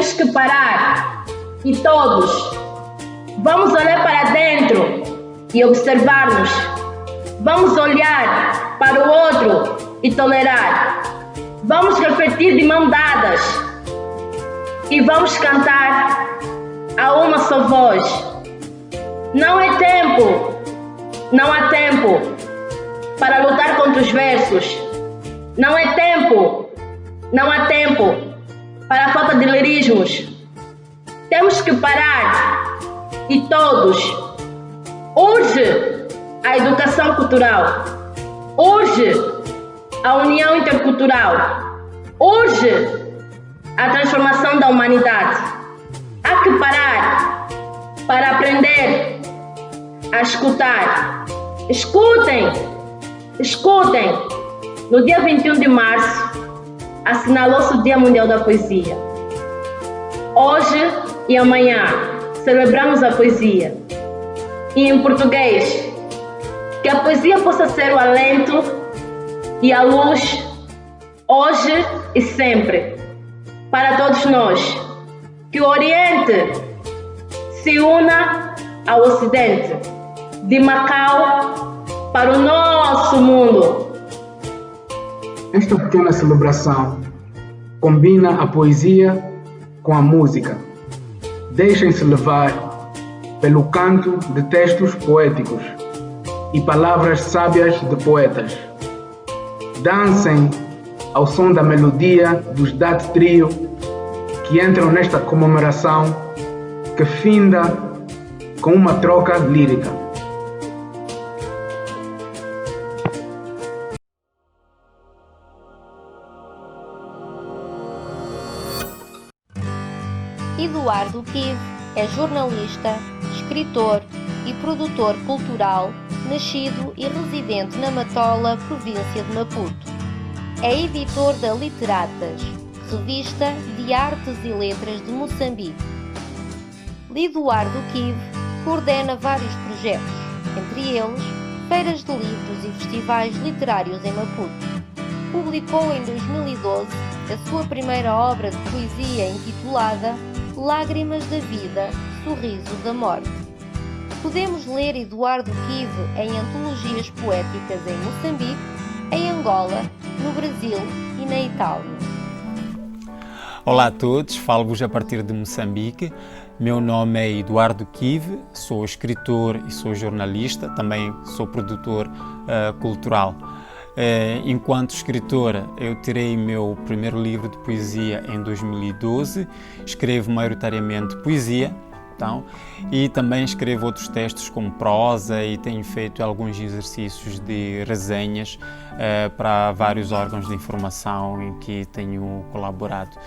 Temos que parar e todos vamos olhar para dentro e observar-nos. Vamos olhar para o outro e tolerar. Vamos refletir de mãos dadas e vamos cantar a uma só voz. Não há tempo para lutar contra os versos. Não há tempo para a falta de lirismos. Temos que parar e todos. Urge a educação cultural. Urge a união intercultural. Urge a transformação da humanidade. Há que parar para aprender a escutar. Escutem! No dia 21 de março, assinalou-se o Dia Mundial da Poesia. Hoje e amanhã celebramos a poesia. E em português, que a poesia possa ser o alento e a luz, hoje e sempre, para todos nós. Que o Oriente se una ao Ocidente, de Macau para o nosso mundo. Esta pequena celebração combina a poesia com a música. Deixem-se levar pelo canto de textos poéticos e palavras sábias de poetas. Dancem ao som da melodia dos Dat Trio que entram nesta comemoração que finda com uma troca lírica. Eduardo Kiv é jornalista, escritor e produtor cultural, nascido e residente na Matola, província de Maputo. É editor da Literatas, revista de artes e letras de Moçambique. Eduardo Kiv coordena vários projetos, entre eles feiras de livros e festivais literários em Maputo. Publicou em 2012 a sua primeira obra de poesia intitulada Lágrimas da Vida, Sorriso da Morte. Podemos ler Eduardo Kiv em antologias poéticas em Moçambique, em Angola, no Brasil e na Itália. Olá a todos, falo-vos a partir de Moçambique. Meu nome é Eduardo Kiv, sou escritor e sou jornalista, também sou produtor cultural. Enquanto escritor, eu tirei meu primeiro livro de poesia em 2012, escrevo maioritariamente poesia, e também escrevo outros textos como prosa e tenho feito alguns exercícios de resenhas para vários órgãos de informação em que tenho colaborado.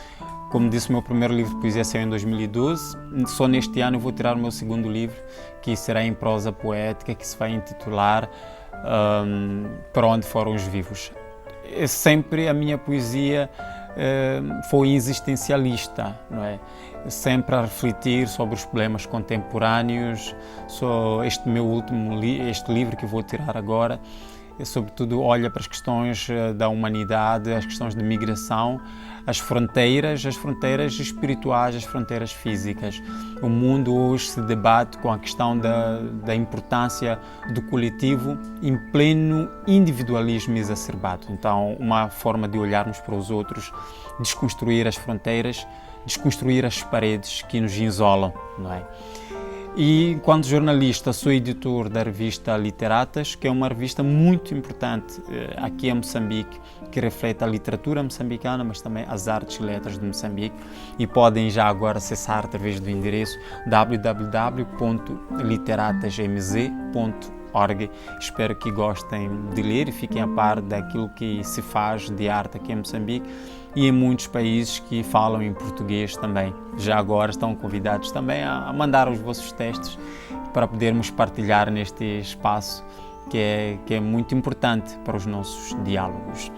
Como disse, o meu primeiro livro de poesia saiu em 2012, só neste ano eu vou tirar o meu segundo livro, que será em prosa poética, que se vai intitular Para Onde Foram os Vivos. Sempre a minha poesia foi existencialista, não é? Sempre a refletir sobre os problemas contemporâneos. Este livro que eu vou tirar agora, sobretudo olha para as questões da humanidade, as questões de migração, as fronteiras espirituais, as fronteiras físicas. O mundo hoje se debate com a questão da importância do coletivo em pleno individualismo exacerbado. Então, uma forma de olharmos para os outros, desconstruir as fronteiras, desconstruir as paredes que nos isolam, não é? E, enquanto jornalista, sou editor da revista Literatas, que é uma revista muito importante aqui em Moçambique, que reflete a literatura moçambicana, mas também as artes e letras de Moçambique. E podem já agora acessar através do endereço www.literatasmz.org. Espero que gostem de ler e fiquem a par daquilo que se faz de arte aqui em Moçambique e em muitos países que falam em português também. Já agora estão convidados também a mandar os vossos textos para podermos partilhar neste espaço que é muito importante para os nossos diálogos.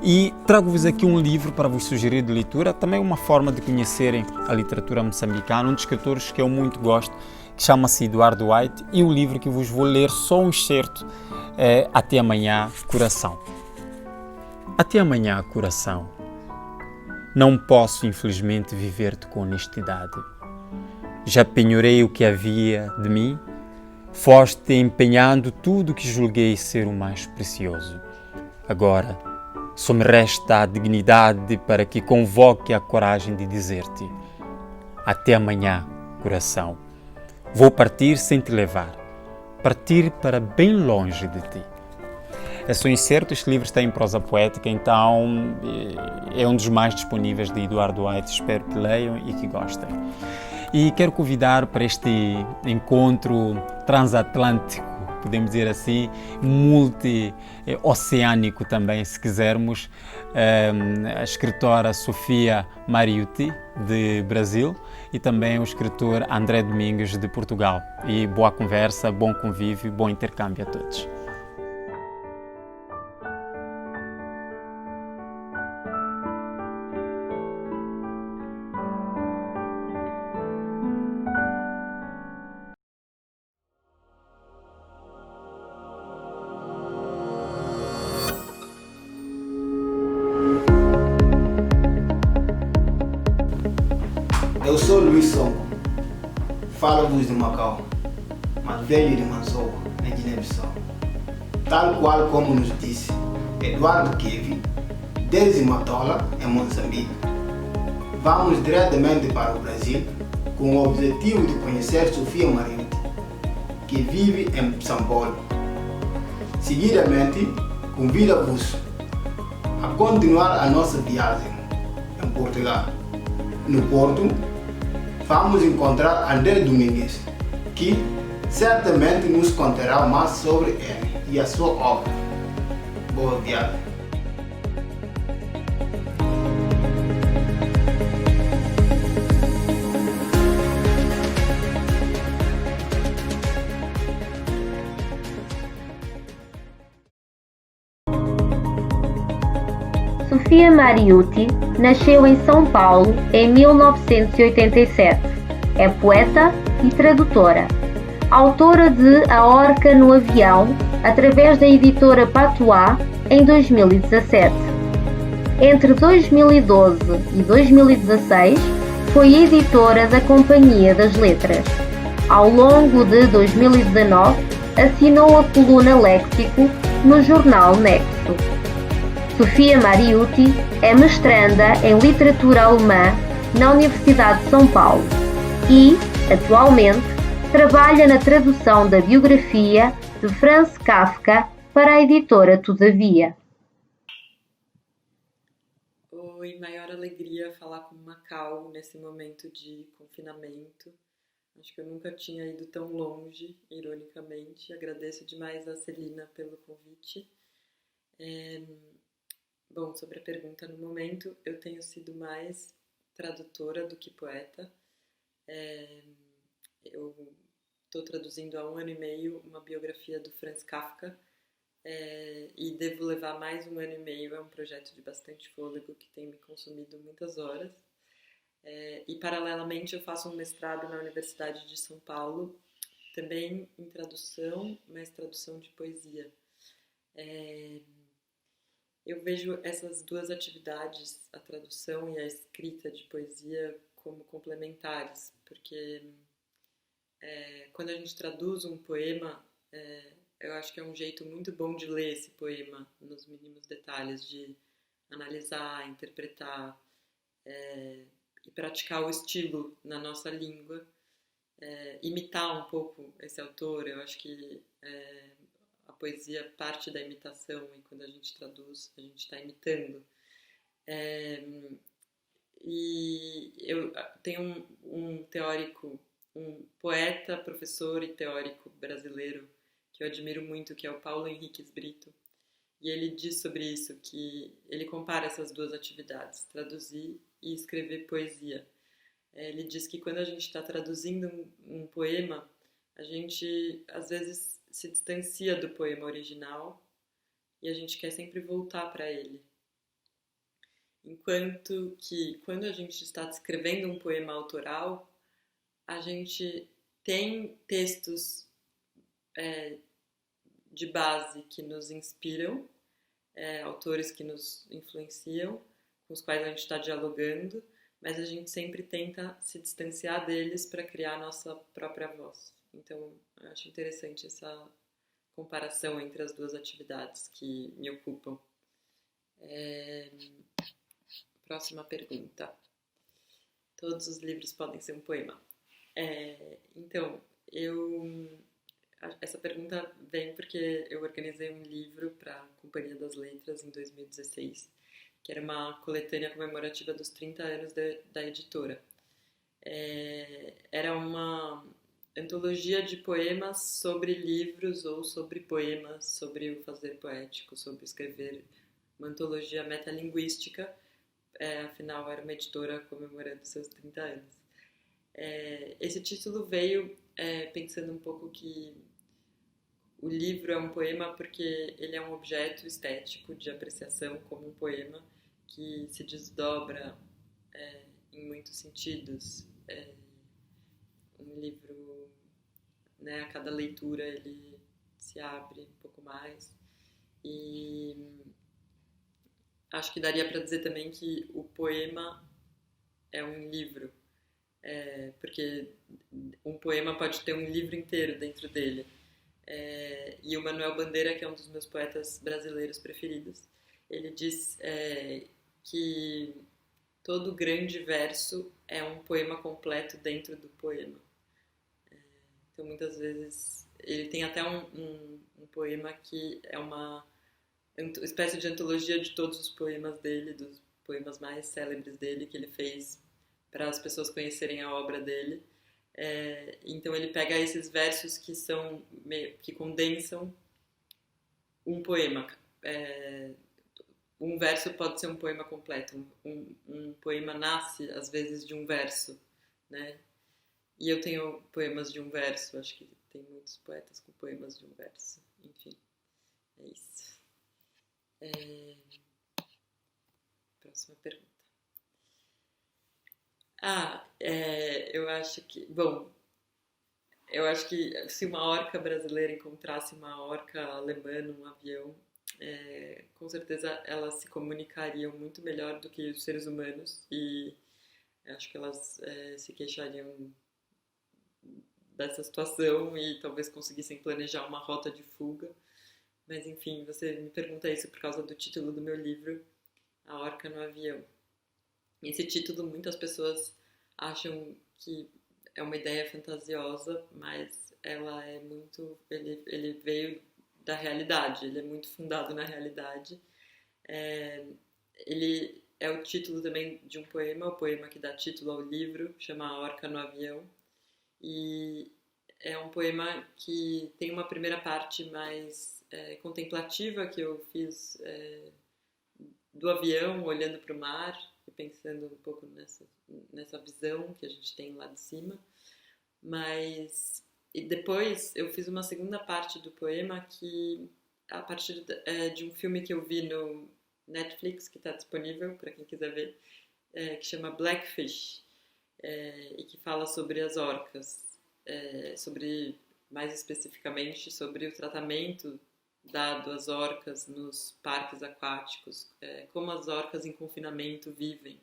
E trago-vos aqui um livro para vos sugerir de leitura, também uma forma de conhecerem a literatura moçambicana, um dos escritores que eu muito gosto, que chama-se Eduardo White, e o livro que vos vou ler, só um excerto, é Até Amanhã, Coração. Até amanhã, coração. Não posso, infelizmente, viver-te com honestidade. Já penhorei o que havia de mim, foste empenhando tudo o que julguei ser o mais precioso. Agora, só me resta a dignidade para que convoque a coragem de dizer-te: até amanhã, coração. Vou partir sem te levar, partir para bem longe de ti. São incertos, este livro está em prosa poética, então é um dos mais disponíveis de Eduardo White. Espero que leiam e que gostem. E quero convidar para este encontro transatlântico, podemos dizer assim, multi-oceânico também, se quisermos, a escritora Sofia Mariotti, de Brasil, e também o escritor André Domingos, de Portugal. E boa conversa, bom convívio, bom intercâmbio a todos. Eu sou Luís Sonko, falo-vos de Macau, mas venho de Mansou, na Guiné-Bissau. Tal qual como nos disse Eduardo Kivi, desde Matola, em Moçambique, vamos diretamente para o Brasil com o objetivo de conhecer Sofia Mariotti, que vive em São Paulo. Seguidamente, convido-vos a continuar a nossa viagem em Portugal. No Porto, vamos encontrar André Domingues, que certamente nos contará mais sobre ele e a sua obra. Boa viagem! Sofia Mariotti nasceu em São Paulo em 1987. É poeta e tradutora. Autora de A Orca no Avião, através da editora Patois, em 2017. Entre 2012 e 2016, foi editora da Companhia das Letras. Ao longo de 2019, assinou a coluna Léxico no jornal Nexo. Sofia Mariotti é mestranda em literatura alemã na Universidade de São Paulo e, atualmente, trabalha na tradução da biografia de Franz Kafka para a editora Todavia. Oi, maior alegria falar com Macau nesse momento de confinamento. Acho que eu nunca tinha ido tão longe, ironicamente. Agradeço demais a Celina pelo convite. Bom, sobre a pergunta, no momento eu tenho sido mais tradutora do que poeta. Eu estou traduzindo há 1 ano e meio uma biografia do Franz Kafka e devo levar mais 1 ano e meio. É um projeto de bastante fôlego que tem me consumido muitas horas. E paralelamente eu faço um mestrado na Universidade de São Paulo, também em tradução, mas tradução de poesia. Eu vejo essas duas atividades, a tradução e a escrita de poesia, como complementares, porque quando a gente traduz um poema, eu acho que é um jeito muito bom de ler esse poema nos mínimos detalhes, de analisar, interpretar e praticar o estilo na nossa língua, imitar um pouco esse autor. Eu acho que a poesia parte da imitação e quando a gente traduz, a gente está imitando. E eu tenho um teórico, um poeta, professor e teórico brasileiro que eu admiro muito, que é o Paulo Henriques Brito. E ele diz sobre isso, que ele compara essas duas atividades, traduzir e escrever poesia. Ele diz que quando a gente está traduzindo um poema, a gente às vezes se distancia do poema original e a gente quer sempre voltar para ele. Enquanto que quando a gente está escrevendo um poema autoral, a gente tem textos de base que nos inspiram, autores que nos influenciam, com os quais a gente está dialogando, mas a gente sempre tenta se distanciar deles para criar a nossa própria voz. Então, eu acho interessante essa comparação entre as duas atividades que me ocupam. Próxima pergunta. Todos os livros podem ser um poema. Então, essa pergunta vem porque eu organizei um livro para a Companhia das Letras em 2016, que era uma coletânea comemorativa dos 30 anos da editora. Era uma antologia de poemas sobre livros ou sobre poemas, sobre o fazer poético, sobre escrever, uma antologia metalinguística. Afinal, era uma editora comemorando seus 30 anos. Esse título veio pensando um pouco que o livro é um poema porque ele é um objeto estético de apreciação como um poema que se desdobra em muitos sentidos. Um livro, né, a cada leitura ele se abre um pouco mais, e acho que daria para dizer também que o poema é um livro, porque um poema pode ter um livro inteiro dentro dele. E o Manuel Bandeira, que é um dos meus poetas brasileiros preferidos, ele diz que todo grande verso é um poema completo dentro do poema. Então, muitas vezes, ele tem até um poema que é uma espécie de antologia de todos os poemas dele, dos poemas mais célebres dele, que ele fez para as pessoas conhecerem a obra dele. Então ele pega esses versos que condensam um poema. Um verso pode ser um poema completo. Um poema nasce às vezes de um verso, né? E eu tenho poemas de um verso. Acho que tem muitos poetas com poemas de um verso. Enfim, é isso. Próxima pergunta. Eu acho que... Bom, eu acho que se uma orca brasileira encontrasse uma orca alemã num avião, com certeza elas se comunicariam muito melhor do que os seres humanos, e acho que elas se queixariam dessa situação e talvez conseguissem planejar uma rota de fuga. Mas enfim, você me pergunta isso por causa do título do meu livro, A Orca no Avião. Esse título muitas pessoas acham que é uma ideia fantasiosa, mas ela é muito... Ele veio da realidade, ele é muito fundado na realidade. Ele é o título também de um poema, o poema que dá título ao livro, chama A Orca no Avião. E é um poema que tem uma primeira parte mais contemplativa, que eu fiz do avião, olhando para o mar e pensando um pouco nessa visão que a gente tem lá de cima. E depois eu fiz uma segunda parte do poema que, a partir de um filme que eu vi no Netflix, que está disponível para quem quiser ver, que chama Blackfish, e que fala sobre as orcas, mais especificamente sobre o tratamento dado às orcas nos parques aquáticos, como as orcas em confinamento vivem.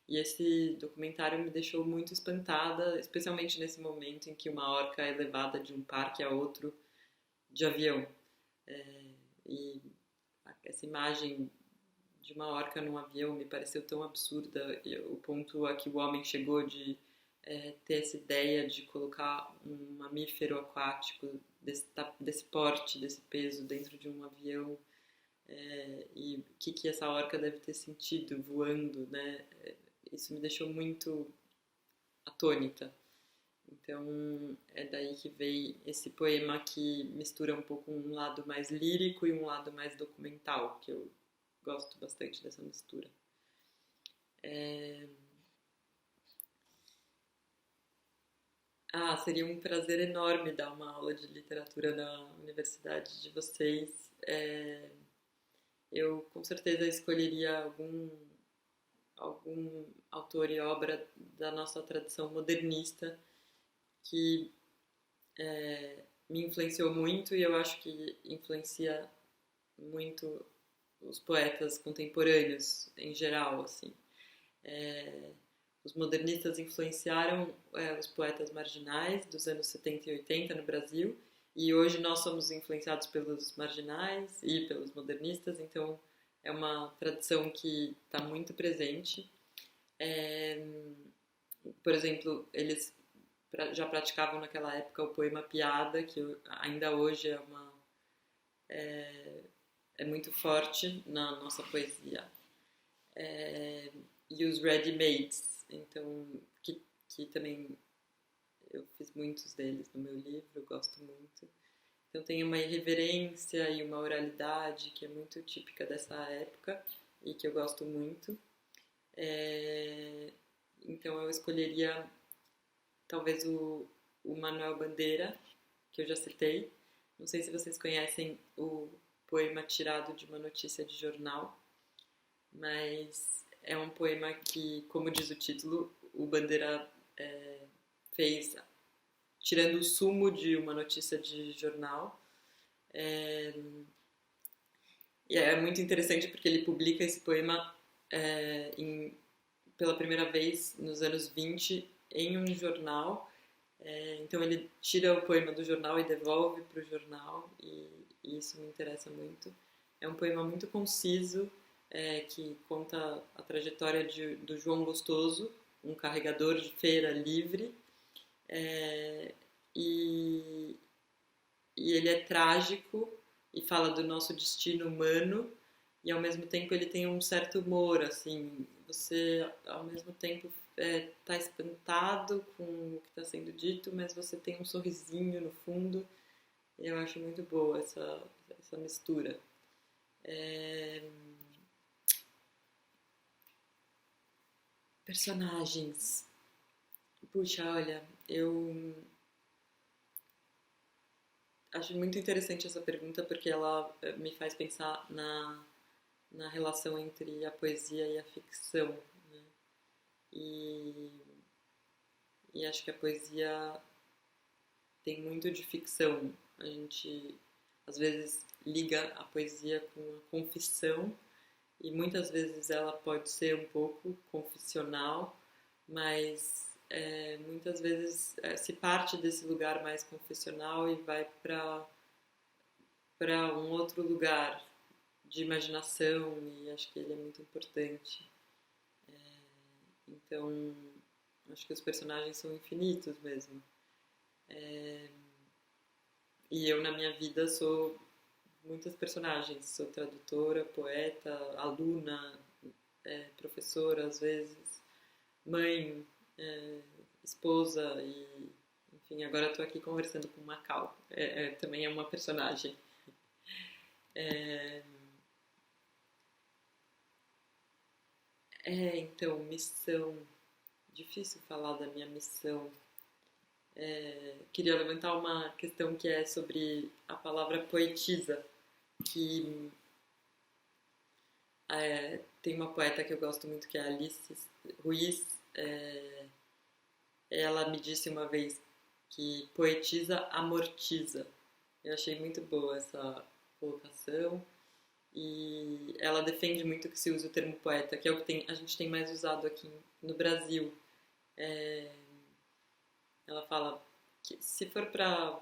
E esse documentário me deixou muito espantada, especialmente nesse momento em que uma orca é levada de um parque a outro de avião. E essa imagem de uma orca num avião me pareceu tão absurda, o ponto a que o homem chegou de ter essa ideia de colocar um mamífero aquático desse porte, desse peso dentro de um avião, e o que essa orca deve ter sentido voando, né? Isso me deixou muito atônita. Então é daí que veio esse poema que mistura um pouco um lado mais lírico e um lado mais documental, que eu gosto bastante dessa mistura. Seria um prazer enorme dar uma aula de literatura na universidade de vocês. Eu com certeza escolheria algum autor e obra da nossa tradição modernista que me influenciou muito, e eu acho que influencia muito os poetas contemporâneos em geral, assim. Os modernistas influenciaram os poetas marginais dos anos 70 e 80 no Brasil, e hoje nós somos influenciados pelos marginais e pelos modernistas, então é uma tradição que está muito presente. Por exemplo, eles já praticavam naquela época o poema piada, que ainda hoje é muito forte na nossa poesia. E os ready-mades, então, que também eu fiz muitos deles no meu livro, eu gosto muito. Então tem uma irreverência e uma oralidade que é muito típica dessa época e que eu gosto muito. Então eu escolheria talvez o Manuel Bandeira, que eu já citei. Não sei se vocês conhecem o poema tirado de uma notícia de jornal, mas é um poema que, como diz o título, o Bandeira fez tirando o sumo de uma notícia de jornal. E é muito interessante porque ele publica esse poema pela primeira vez nos anos 20 em um jornal. Então ele tira o poema do jornal e devolve para o jornal, e isso me interessa muito. É um poema muito conciso, que conta a trajetória do João Gostoso, um carregador de feira livre, e ele é trágico e fala do nosso destino humano, e ao mesmo tempo ele tem um certo humor, assim, você ao mesmo tempo tá espantado com o que está sendo dito, mas você tem um sorrisinho no fundo, e eu acho muito boa essa mistura. Personagens. Puxa, olha, eu acho muito interessante essa pergunta porque ela me faz pensar na relação entre a poesia e a ficção, né? E acho que a poesia tem muito de ficção. A gente às vezes liga a poesia com a confissão, e muitas vezes ela pode ser um pouco confissional, mas muitas vezes se parte desse lugar mais confessional e vai para um outro lugar de imaginação, e acho que ele é muito importante. Então, acho que os personagens são infinitos mesmo. E eu, na minha vida, sou muitas personagens. Sou tradutora, poeta, aluna, professora, às vezes, mãe, esposa, e enfim, agora estou aqui conversando com Macau. Também é uma personagem. Então, missão. Difícil falar da minha missão. Queria levantar uma questão que é sobre a palavra poetisa, que tem uma poeta que eu gosto muito, que é a Alice Ruiz. Ela me disse uma vez que poetisa amortiza. Eu achei muito boa essa colocação, e ela defende muito que se use o termo poeta, que é o que a gente tem mais usado aqui no Brasil. Ela fala que se for para...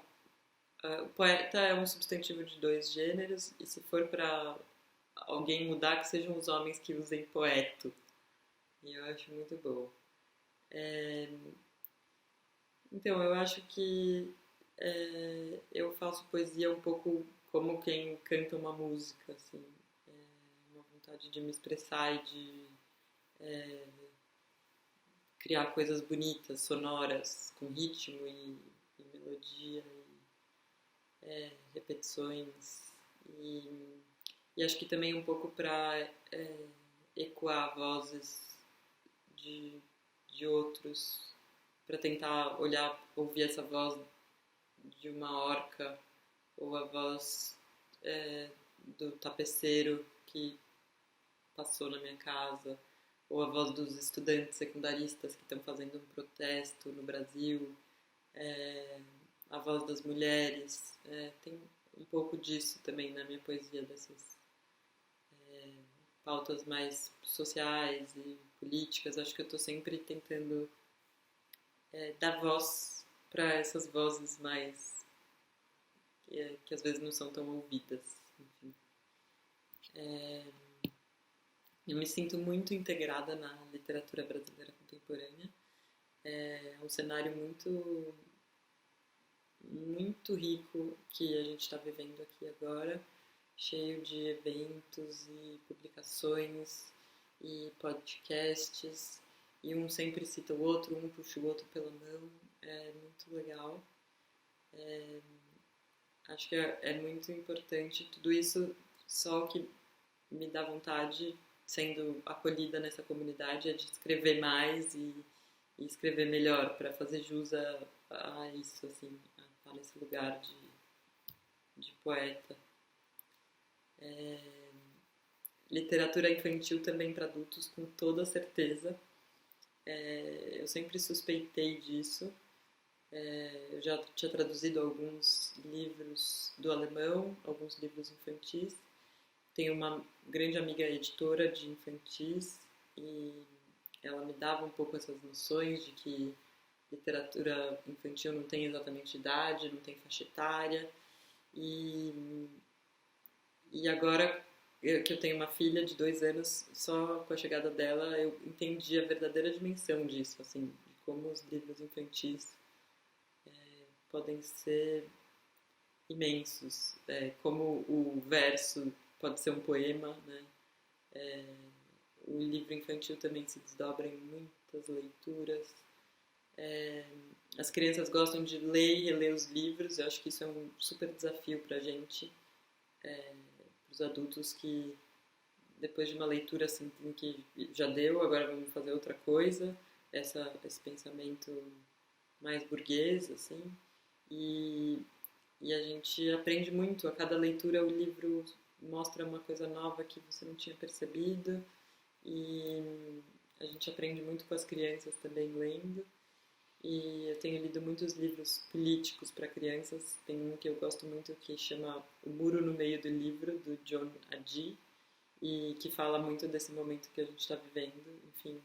o poeta é um substantivo de 2 gêneros, e se for para alguém mudar, que sejam os homens que usem poeto. E eu acho muito bom. Então, eu acho que eu faço poesia um pouco como quem canta uma música, assim. Uma vontade de me expressar e de criar coisas bonitas, sonoras, com ritmo e melodia e repetições. E acho que também um pouco para ecoar vozes de outros, para tentar ouvir essa voz de uma orca, ou a voz do tapeceiro que passou na minha casa, ou a voz dos estudantes secundaristas que estão fazendo um protesto no Brasil, a voz das mulheres. Tem um pouco disso também na minha poesia, desses pautas mais sociais e políticas. Acho que eu estou sempre tentando dar voz para essas vozes mais que às vezes não são tão ouvidas. Enfim. Eu me sinto muito integrada na literatura brasileira contemporânea. É um cenário muito, muito rico que a gente está vivendo aqui agora, cheio de eventos e publicações e podcasts, e um sempre cita o outro, um puxa o outro pela mão. É muito legal. Acho que é muito importante tudo isso. Só o que me dá vontade, sendo acolhida nessa comunidade, é de escrever mais e escrever melhor, para fazer jus a isso, assim, a estar nesse lugar de poeta. Literatura infantil também para adultos, com toda certeza. Eu sempre suspeitei disso. Eu já tinha traduzido alguns livros do alemão, alguns livros infantis. Tenho uma grande amiga editora de infantis e ela me dava um pouco essas noções de que literatura infantil não tem exatamente idade, não tem faixa etária. E agora que eu tenho uma filha de 2 anos, só com a chegada dela eu entendi a verdadeira dimensão disso, assim, de como os livros infantis podem ser imensos, como o verso pode ser um poema, né? O livro infantil também se desdobra em muitas leituras. As crianças gostam de ler e reler os livros. Eu acho que isso é um super desafio para a gente, para os adultos, que depois de uma leitura assim que já deu, agora vamos fazer outra coisa. Esse pensamento mais burguês, assim. E a gente aprende muito. A cada leitura o livro mostra uma coisa nova que você não tinha percebido, e a gente aprende muito com as crianças também lendo. E eu tenho lido muitos livros políticos para crianças. Tem um que eu gosto muito que chama O Muro no Meio do Livro, do John Adji, e que fala muito desse momento que a gente está vivendo, enfim,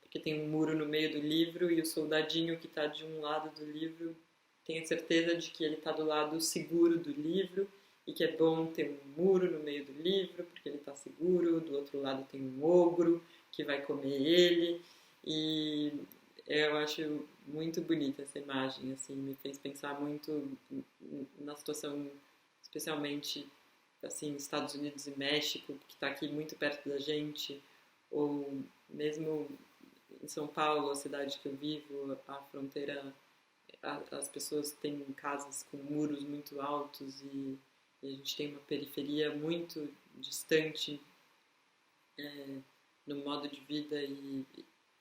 porque tem um muro no meio do livro e o soldadinho que está de um lado do livro tem a certeza de que ele está do lado seguro do livro, e que é bom ter um muro no meio do livro, porque ele está seguro. Do outro lado tem um ogro que vai comer ele, e eu acho muito bonita essa imagem, assim, me fez pensar muito na situação, especialmente, assim, Estados Unidos e México, que está aqui muito perto da gente, ou mesmo em São Paulo, a cidade que eu vivo, a fronteira, as pessoas têm casas com muros muito altos, e a gente tem uma periferia muito distante no modo de vida, e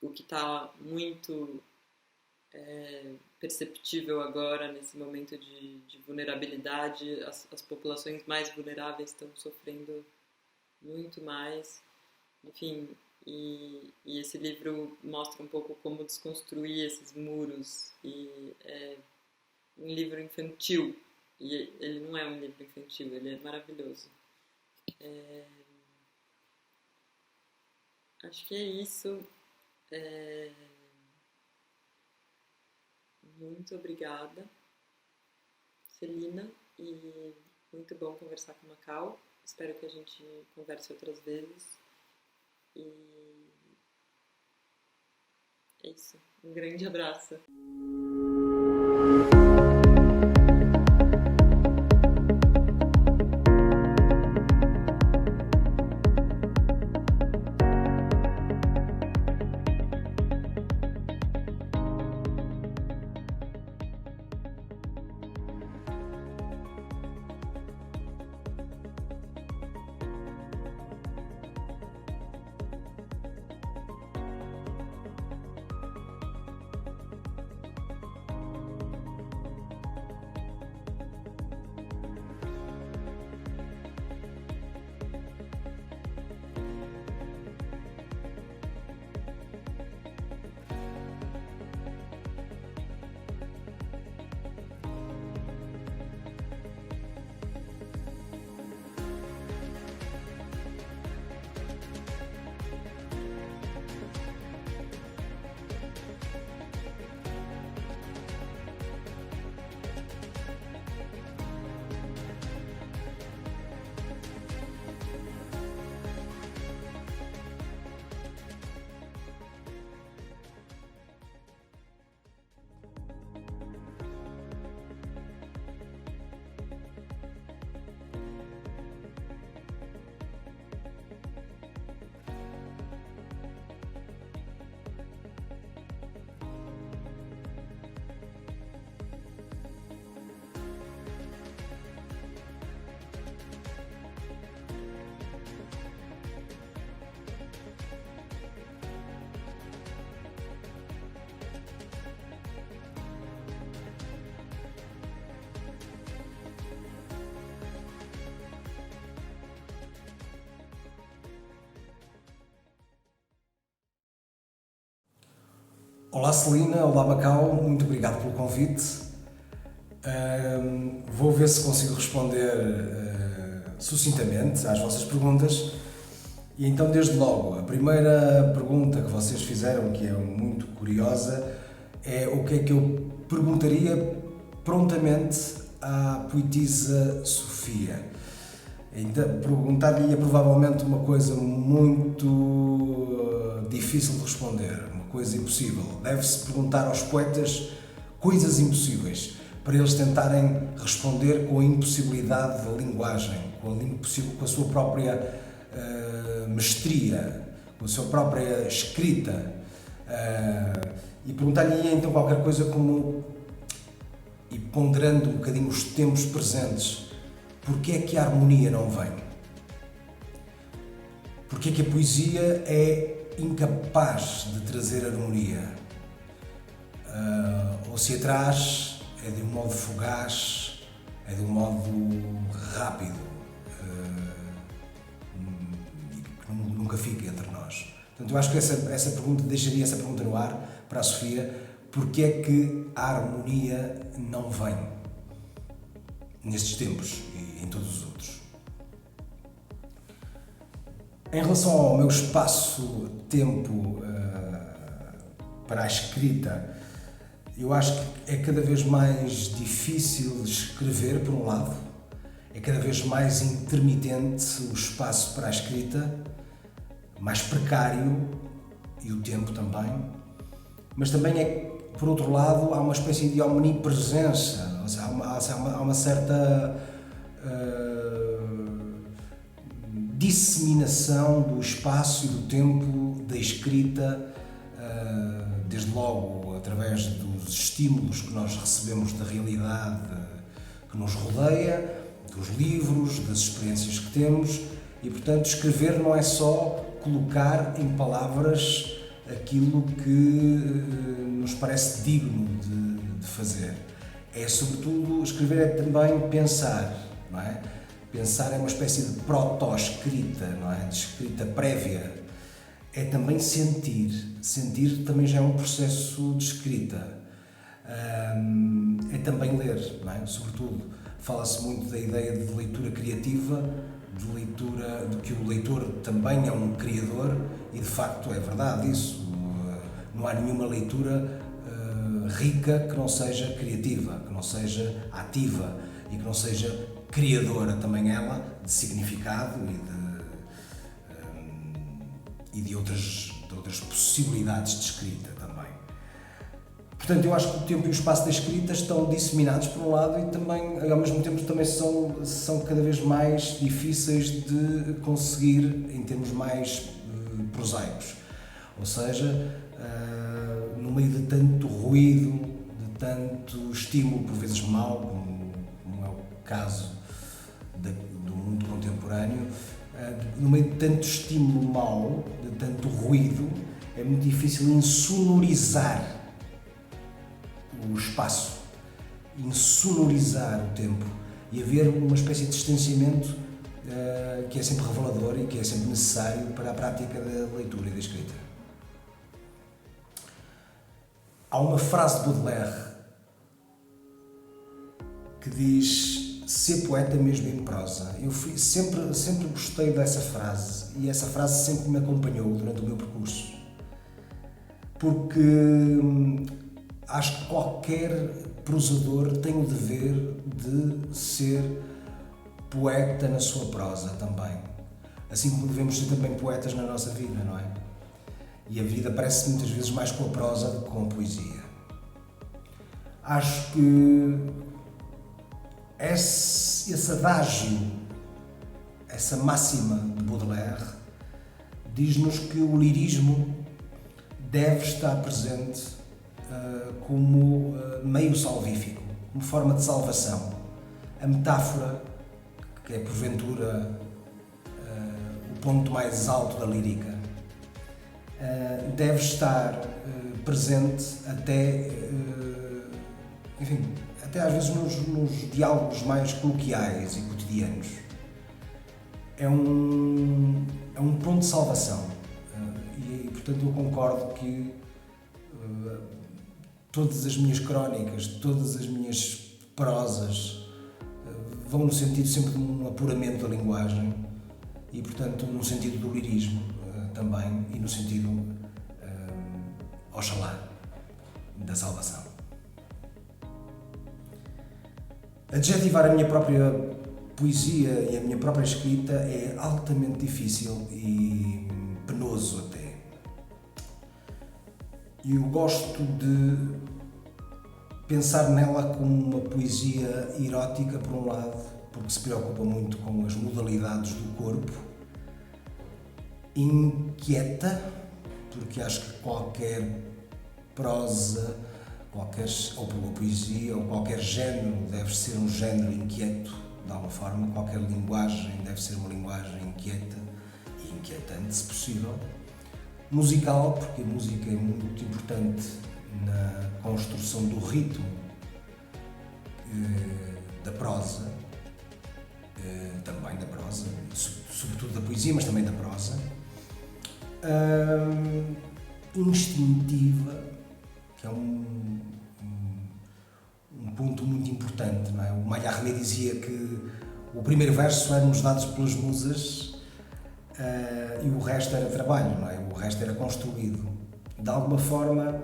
o que está muito perceptível agora, nesse momento de vulnerabilidade, as populações mais vulneráveis estão sofrendo muito mais. Enfim, e esse livro mostra um pouco como desconstruir esses muros, e é um livro infantil, e ele não é um livro infantil, ele é maravilhoso. Acho que é isso. Muito obrigada, Celina, e muito bom conversar com a Macau. Espero que a gente converse outras vezes. E é isso. Um grande abraço. Olá Celina, olá Macau, muito obrigado pelo convite. Vou ver se consigo responder sucintamente às vossas perguntas. E então, desde logo, a primeira pergunta que vocês fizeram, que é muito curiosa, é o que é que eu perguntaria prontamente à poetisa Sofia. Então, perguntar-lhe provavelmente uma coisa muito difícil de responder, uma coisa impossível. Deve-se perguntar aos poetas coisas impossíveis, para eles tentarem responder com a impossibilidade da linguagem, com a sua própria mestria, com a sua própria escrita. E perguntar-lhe então qualquer coisa como, e ponderando um bocadinho os tempos presentes, porquê é que a harmonia não vem? Porquê é que a poesia é incapaz de trazer harmonia? Ou se a traz, é de um modo fugaz, é de um modo rápido, que nunca fica entre nós. Portanto, eu acho que essa pergunta, deixaria essa pergunta no ar para a Sofia: porquê é que a harmonia não vem nestes tempos e em todos os outros? Em relação ao meu espaço-tempo para a escrita, eu acho que é cada vez mais difícil de escrever, por um lado, é cada vez mais intermitente o espaço para a escrita, mais precário, e o tempo também, mas também é, por outro lado, há uma espécie de omnipresença, ou seja, há uma certa disseminação do espaço e do tempo da escrita, desde logo através dos estímulos que nós recebemos da realidade que nos rodeia, dos livros, das experiências que temos, e portanto escrever não é só colocar em palavras aquilo que nos parece digno de fazer. É sobretudo, escrever é também pensar, não é? Pensar é uma espécie de proto-escrita, não é? De escrita prévia. É também sentir. Sentir também já é um processo de escrita. É também ler, não é? Sobretudo, fala-se muito da ideia de leitura criativa, de leitura, de que o leitor também é um criador, e de facto é verdade isso. Não há nenhuma leitura rica que não seja criativa, que não seja ativa e que não seja criadora também ela, de significado e de outras possibilidades de escrita também. Portanto, eu acho que o tempo e o espaço da escrita estão disseminados por um lado e também, ao mesmo tempo, também são cada vez mais difíceis de conseguir em termos mais prosaicos. Ou seja, no meio de tanto ruído, de tanto estímulo, por vezes mau, como é o caso do mundo contemporâneo, no meio de tanto estímulo mau, de tanto ruído, é muito difícil insonorizar o espaço, insonorizar o tempo e haver uma espécie de distanciamento que é sempre revelador e que é sempre necessário para a prática da leitura e da escrita. Há uma frase de Baudelaire que diz: ser poeta mesmo em prosa. Eu sempre gostei dessa frase, e essa frase sempre me acompanhou durante o meu percurso, porque acho que qualquer prosador tem o dever de ser poeta na sua prosa também, assim como devemos ser também poetas na nossa vida, não é? E a vida parece muitas vezes mais com a prosa do que com a poesia. Acho que esse adágio, essa máxima de Baudelaire, diz-nos que o lirismo deve estar presente como meio salvífico, como forma de salvação. A metáfora, que é porventura o ponto mais alto da lírica, deve estar presente até às vezes nos diálogos mais coloquiais e cotidianos. É um ponto de salvação, e portanto eu concordo que todas as minhas crónicas, todas as minhas prosas vão no sentido sempre de um apuramento da linguagem e, portanto, no sentido do lirismo também e no sentido, oxalá, da salvação. Adjetivar a minha própria poesia e a minha própria escrita é altamente difícil e penoso até. Eu gosto de pensar nela como uma poesia erótica, por um lado, porque se preocupa muito com as modalidades do corpo, inquieta, porque acho que qualquer prosa, ou poesia, ou qualquer género deve ser um género inquieto, de alguma forma, qualquer linguagem deve ser uma linguagem inquieta e inquietante, se possível. Musical, porque a música é muito importante na construção do ritmo da prosa, também da prosa, sobretudo da poesia, mas também da prosa. Instintiva, que é um ponto muito importante, não é? O Mallarmé dizia que o primeiro verso era-nos dados pelas musas e o resto era trabalho, não é? O resto era construído. De alguma forma,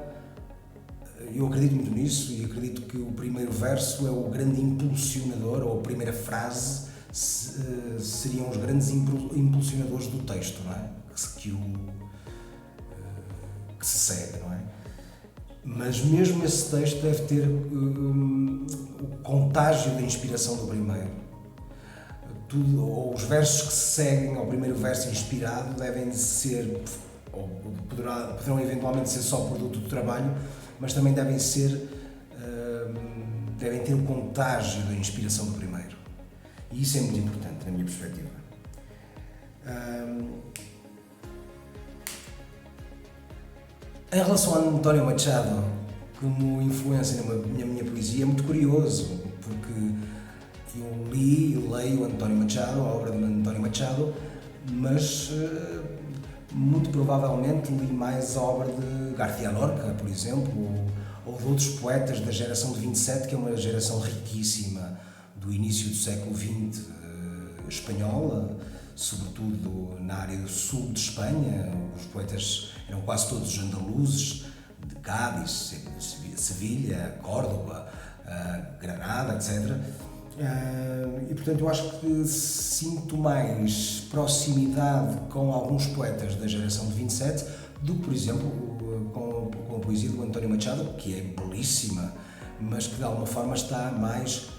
eu acredito muito nisso e acredito que o primeiro verso é o grande impulsionador, ou a primeira frase seriam os grandes impulsionadores do texto, não é? Que se segue, não é? Mas mesmo esse texto deve ter o contágio da inspiração do primeiro. Ou os versos que se seguem ao primeiro verso inspirado devem ser, ou poderão eventualmente ser só produto do trabalho, mas também devem ter o contágio da inspiração do primeiro. E isso é muito importante, na minha perspectiva. Em relação a António Machado, como influência na minha poesia, é muito curioso, porque eu li e leio António Machado, a obra de António Machado, mas muito provavelmente li mais a obra de García Lorca, por exemplo, ou de outros poetas da geração de 27, que é uma geração riquíssima do início do século XX espanhola, sobretudo na área do sul de Espanha. Os poetas eram quase todos andaluzes, de Cádiz, Sevilha, Córdoba, Granada, etc. E, portanto, eu acho que sinto mais proximidade com alguns poetas da geração de 27 do que, por exemplo, com a poesia do António Machado, que é belíssima, mas que de alguma forma está mais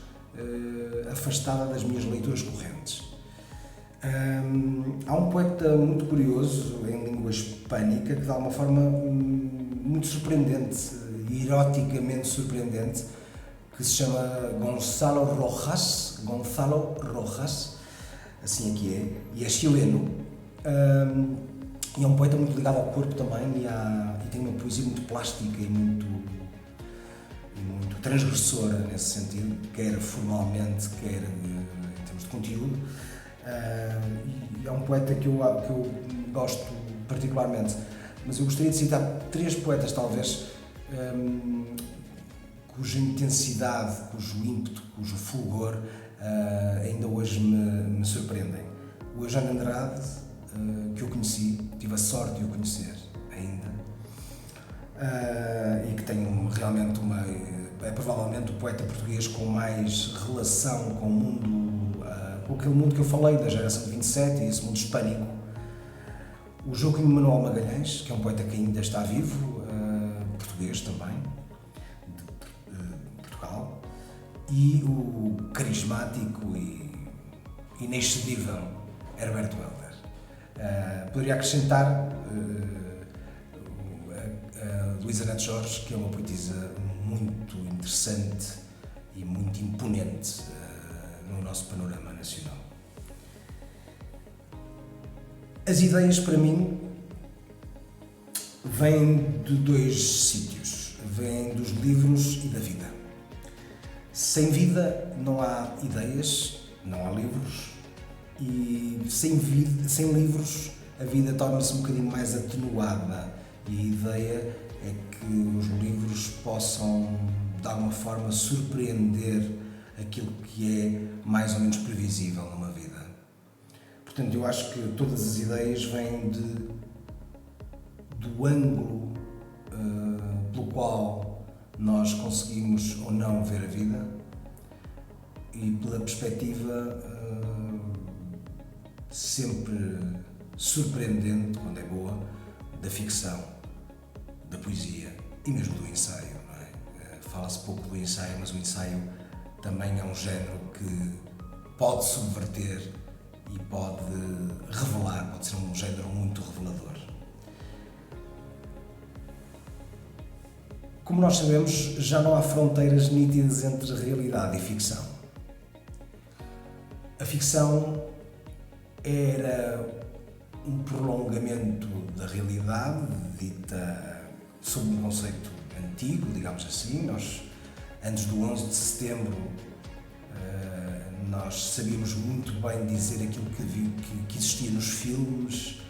afastada das minhas leituras correntes. Há um poeta muito curioso em língua hispânica que de alguma forma muito surpreendente, eroticamente surpreendente, que se chama Gonzalo Rojas, assim aqui é, e é chileno, e é um poeta muito ligado ao corpo também e tem uma poesia muito plástica e muito transgressora nesse sentido, quer formalmente, quer em termos de conteúdo. E é um poeta que eu gosto particularmente, mas eu gostaria de citar 3 poetas talvez cuja intensidade, cujo ímpeto, cujo fulgor ainda hoje me surpreendem. O Eugênio Andrade, que eu conheci, tive a sorte de o conhecer ainda, e que tem realmente é provavelmente o poeta português com mais relação com o mundo, com aquele mundo que eu falei, da geração de 27 e esse mundo hispânico. O Joaquim Manuel Magalhães, que é um poeta que ainda está vivo, português também, de Portugal, e o carismático e inexcedível Herbert Welder. Poderia acrescentar a Luísa Neto Jorge, que é uma poetisa muito interessante e muito imponente no nosso panorama nacional. As ideias, para mim, vêm de 2 sítios. Vêm dos livros e da vida. Sem vida não há ideias, não há livros, e sem livros a vida torna-se um bocadinho mais atenuada e a ideia é que os livros possam, de alguma forma, surpreender aquilo que é mais ou menos previsível numa vida. Portanto, eu acho que todas as ideias vêm do ângulo pelo qual nós conseguimos ou não ver a vida e pela perspectiva sempre surpreendente, quando é boa, da ficção, da poesia e mesmo do ensaio, não é? Fala-se pouco do ensaio, mas o ensaio também é um género que pode subverter e pode revelar, pode ser um género muito revelador. Como nós sabemos, já não há fronteiras nítidas entre realidade e ficção. A ficção era um prolongamento da realidade, dita sob um conceito antigo, digamos assim. Nós, antes do 11 de setembro, nós sabíamos muito bem dizer aquilo que existia nos filmes,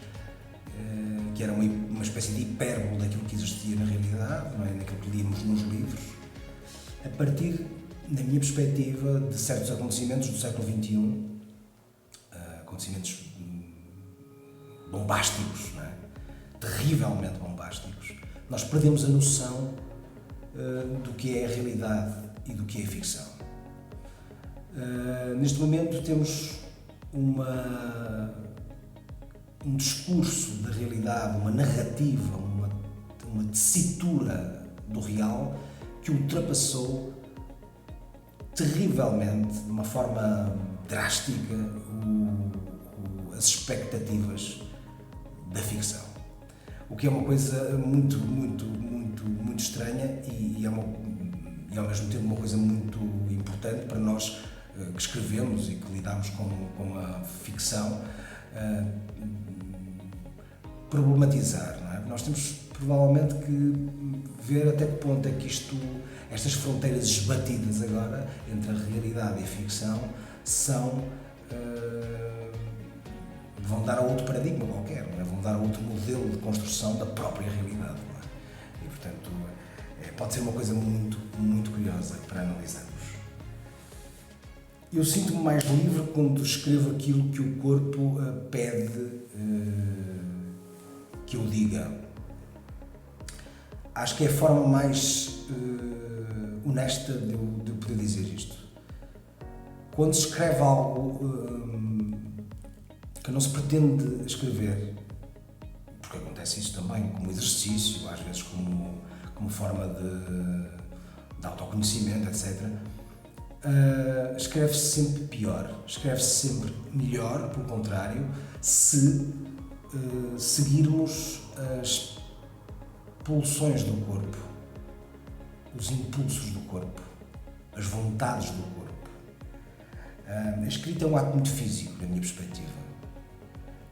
que era uma espécie de hipérbole daquilo que existia na realidade, não é? Daquilo que líamos nos livros, a partir, na minha perspectiva, de certos acontecimentos do século XXI, acontecimentos bombásticos, não é? Terrivelmente bombásticos, nós perdemos a noção do que é a realidade e do que é a ficção. Neste momento temos um discurso da realidade, uma narrativa, uma tessitura do real que ultrapassou terrivelmente, de uma forma drástica, as expectativas da ficção. O que é uma coisa muito estranha e ao mesmo tempo uma coisa muito importante para nós que escrevemos e que lidamos com a ficção, problematizar, não é? Nós temos provavelmente que ver até que ponto é que estas fronteiras esbatidas agora entre a realidade e a ficção vão dar a outro paradigma qualquer, não é? Vão dar a outro modelo de construção da própria realidade, não é? E portanto pode ser uma coisa muito curiosa para analisarmos. Eu sinto-me mais livre quando escrevo aquilo que o corpo pede que eu diga. Acho que é a forma mais honesta de eu poder dizer isto. Quando se escreve algo que não se pretende escrever, porque acontece isso também como exercício, às vezes como forma de autoconhecimento, etc., escreve-se sempre pior, escreve-se sempre melhor, pelo contrário, se seguirmos as pulsões do corpo, os impulsos do corpo, as vontades do corpo. A escrita é um ato muito físico, da minha perspectiva.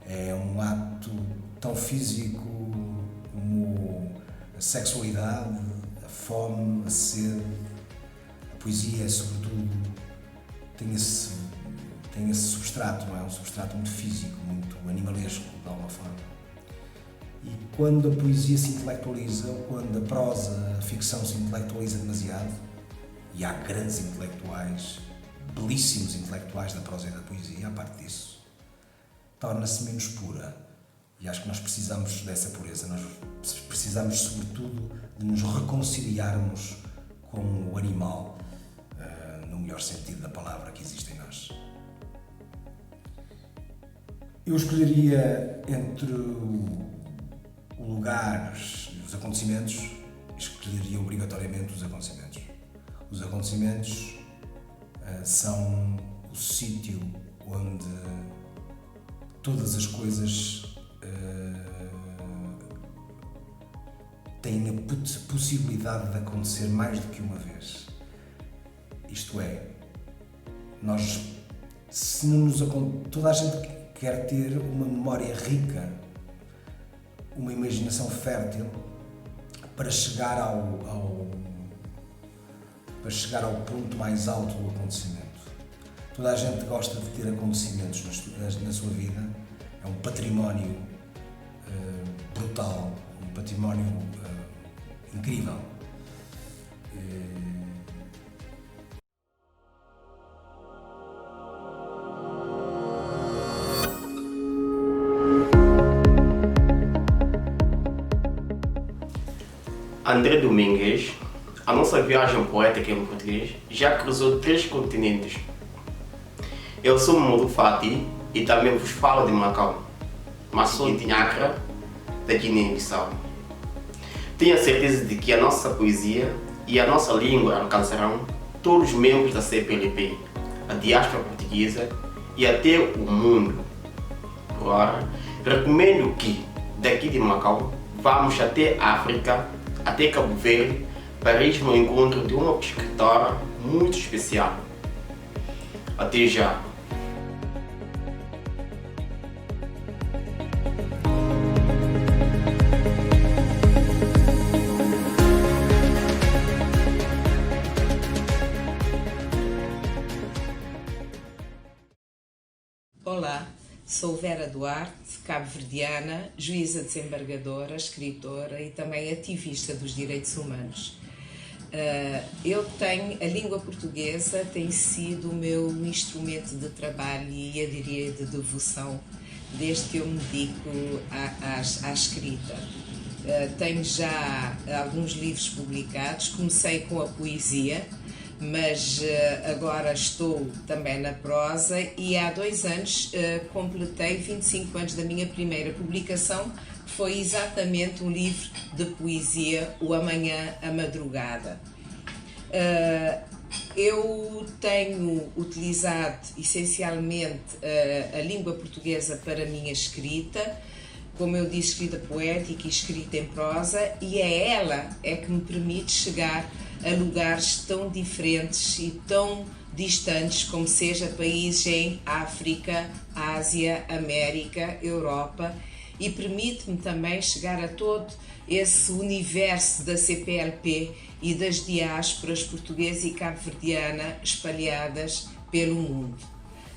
É um ato tão físico como a sexualidade, a fome, a sede. A poesia, sobretudo, tem esse substrato, não é? Um substrato muito físico, muito animalesco, de alguma forma. E quando a poesia se intelectualiza, ou quando a prosa, a ficção se intelectualiza demasiado, e há grandes intelectuais, belíssimos intelectuais da prosa e da poesia, à parte disso, torna-se menos pura. E acho que nós precisamos dessa pureza, nós precisamos, sobretudo, de nos reconciliarmos com o animal, no melhor sentido da palavra que existe em nós. Eu escolheria entre o lugar e os acontecimentos, escolheria obrigatoriamente os acontecimentos. Os acontecimentos são o sítio onde todas as coisas têm a possibilidade de acontecer mais do que uma vez. Isto é, toda a gente quer ter uma memória rica, uma imaginação fértil para chegar ao ponto mais alto do acontecimento. Toda a gente gosta de ter acontecimentos na sua vida, é um património brutal, um património incrível. André Domingues, a nossa viagem poética em português já cruzou 3 continentes. Eu sou Mamadou Fati e também vos falo de Macau, mas sou de Accra, da Guiné-Bissau. Tenho a certeza de que a nossa poesia e a nossa língua alcançarão todos os membros da CPLP, a diáspora portuguesa e até o mundo. Por ora, recomendo que, daqui de Macau, vamos até a África, até Cabo Verde, para ir no encontro de uma escritora muito especial. Até já! Olá, sou Vera Duarte, cabo-verdiana, juíza desembargadora, escritora e também ativista dos direitos humanos. A língua portuguesa tem sido o meu instrumento de trabalho e, eu diria, de devoção, desde que eu me dedico à escrita. Tenho já alguns livros publicados, comecei com a poesia, mas agora estou também na prosa e há 2 anos completei 25 anos da minha primeira publicação, que foi exatamente um livro de poesia, O Amanhã, a Madrugada. Eu tenho utilizado essencialmente a língua portuguesa para a minha escrita, como eu disse, escrita poética e escrita em prosa, e ela que me permite chegar a lugares tão diferentes e tão distantes como seja países em África, Ásia, América, Europa, e permite-me também chegar a todo esse universo da CPLP e das diásporas portuguesa e cabo-verdiana espalhadas pelo mundo.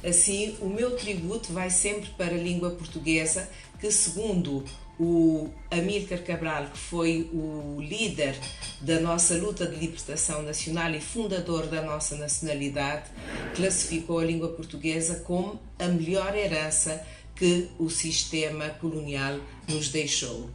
Assim, o meu tributo vai sempre para a língua portuguesa, que segundo o Amílcar Cabral, que foi o líder da nossa luta de libertação nacional e fundador da nossa nacionalidade, classificou a língua portuguesa como a melhor herança que o sistema colonial nos deixou.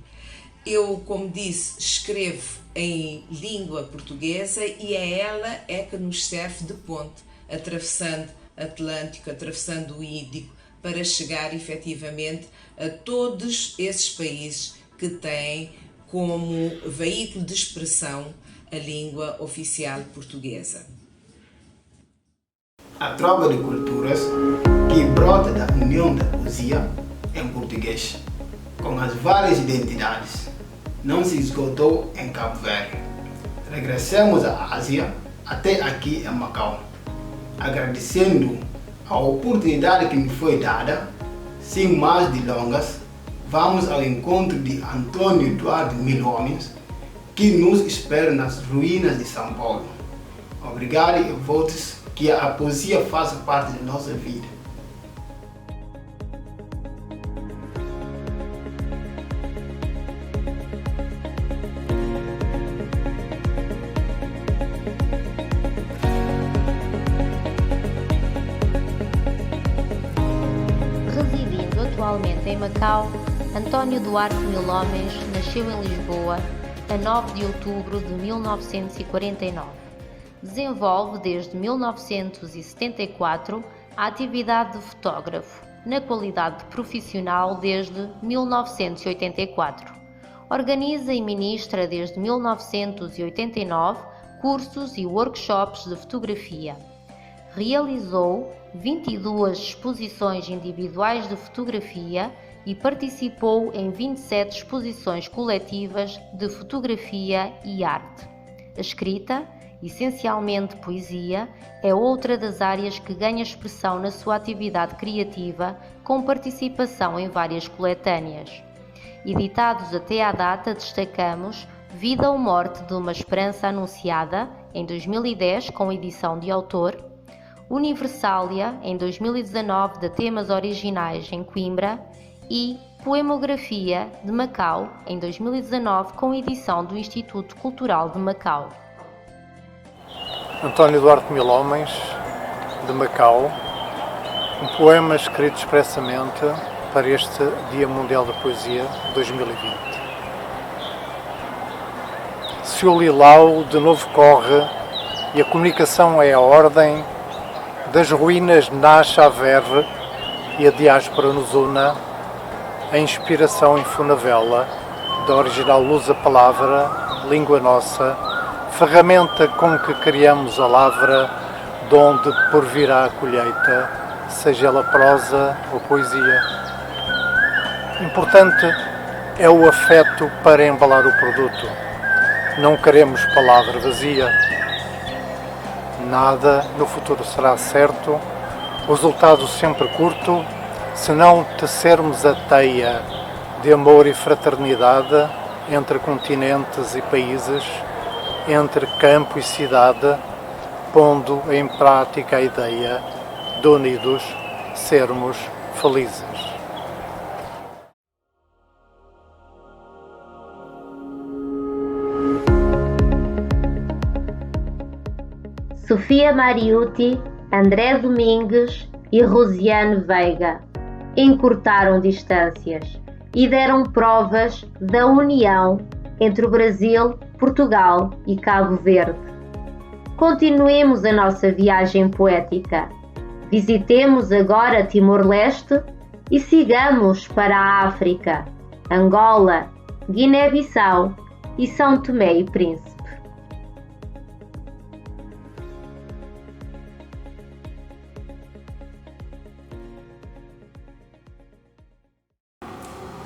Eu, como disse, escrevo em língua portuguesa e ela que nos serve de ponte, atravessando Atlântico, atravessando o Índico, para chegar efetivamente a todos esses países que têm como veículo de expressão a língua oficial portuguesa. A troca de culturas que brota da união da poesia em português, com as várias identidades, não se esgotou em Cabo Verde. Regressamos à Ásia, até aqui em Macau, agradecendo a oportunidade que me foi dada. Sem mais delongas, vamos ao encontro de Antônio Eduardo Milhomens, que nos espera nas ruínas de São Paulo. Obrigado e votos que a poesia faça parte da nossa vida. Residindo atualmente em Macau, Antônio Duarte Milhomens nasceu em Lisboa a 9 de outubro de 1949. Desenvolve desde 1974 a atividade de fotógrafo, na qualidade de profissional desde 1984. Organiza e ministra desde 1989 cursos e workshops de fotografia. Realizou 22 exposições individuais de fotografia e participou em 27 exposições coletivas de fotografia e arte. A escrita, essencialmente poesia, é outra das áreas que ganha expressão na sua atividade criativa, com participação em várias coletâneas. Editados até à data, destacamos Vida ou Morte de uma Esperança Anunciada, em 2010, com edição de autor, Universália, em 2019, de temas originais em Coimbra, e Poemografia de Macau, em 2019, com edição do Instituto Cultural de Macau. António Duarte Mil Homens, de Macau, um poema escrito expressamente para este Dia Mundial da Poesia 2020. Se o Lilau de novo corre e a comunicação é a ordem, das ruínas nasce a verve e a diáspora nos una, a inspiração infunavela da original lusa-palavra, língua nossa, ferramenta com que criamos a lavra, de onde por virá a colheita, seja ela prosa ou poesia. Importante é o afeto para embalar o produto. Não queremos palavra vazia. Nada no futuro será certo, o resultado sempre curto, se não tecermos a teia de amor e fraternidade entre continentes e países, entre campo e cidade, pondo em prática a ideia de unidos sermos felizes. Sofia Mariucci, André Domingues e Rosiane Veiga encurtaram distâncias e deram provas da união entre o Brasil, Portugal e Cabo Verde. Continuemos a nossa viagem poética. Visitemos agora Timor-Leste e sigamos para a África, Angola, Guiné-Bissau e São Tomé e Príncipe.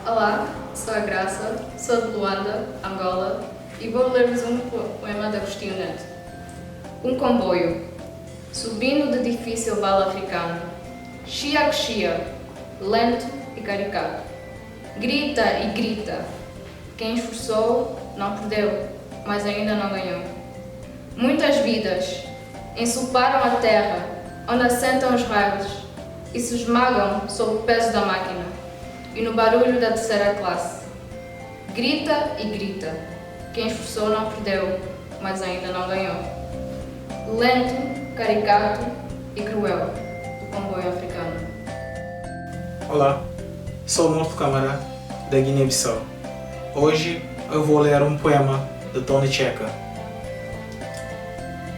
Olá, sou a Graça, sou de Luanda, Angola, e vou ler-vos um poema de Agostinho Neto. Um comboio, subindo de difícil vale africano, chia que chia, lento e caricato. Grita e grita, quem esforçou não perdeu, mas ainda não ganhou. Muitas vidas ensoparam a terra, onde assentam os raios e se esmagam sob o peso da máquina e no barulho da terceira classe. Grita e grita, quem esforçou não perdeu, mas ainda não ganhou. Lento, caricato e cruel, do comboio africano. Olá, sou Morto Câmara, da Guiné-Bissau. Hoje eu vou ler um poema de Tony Checa.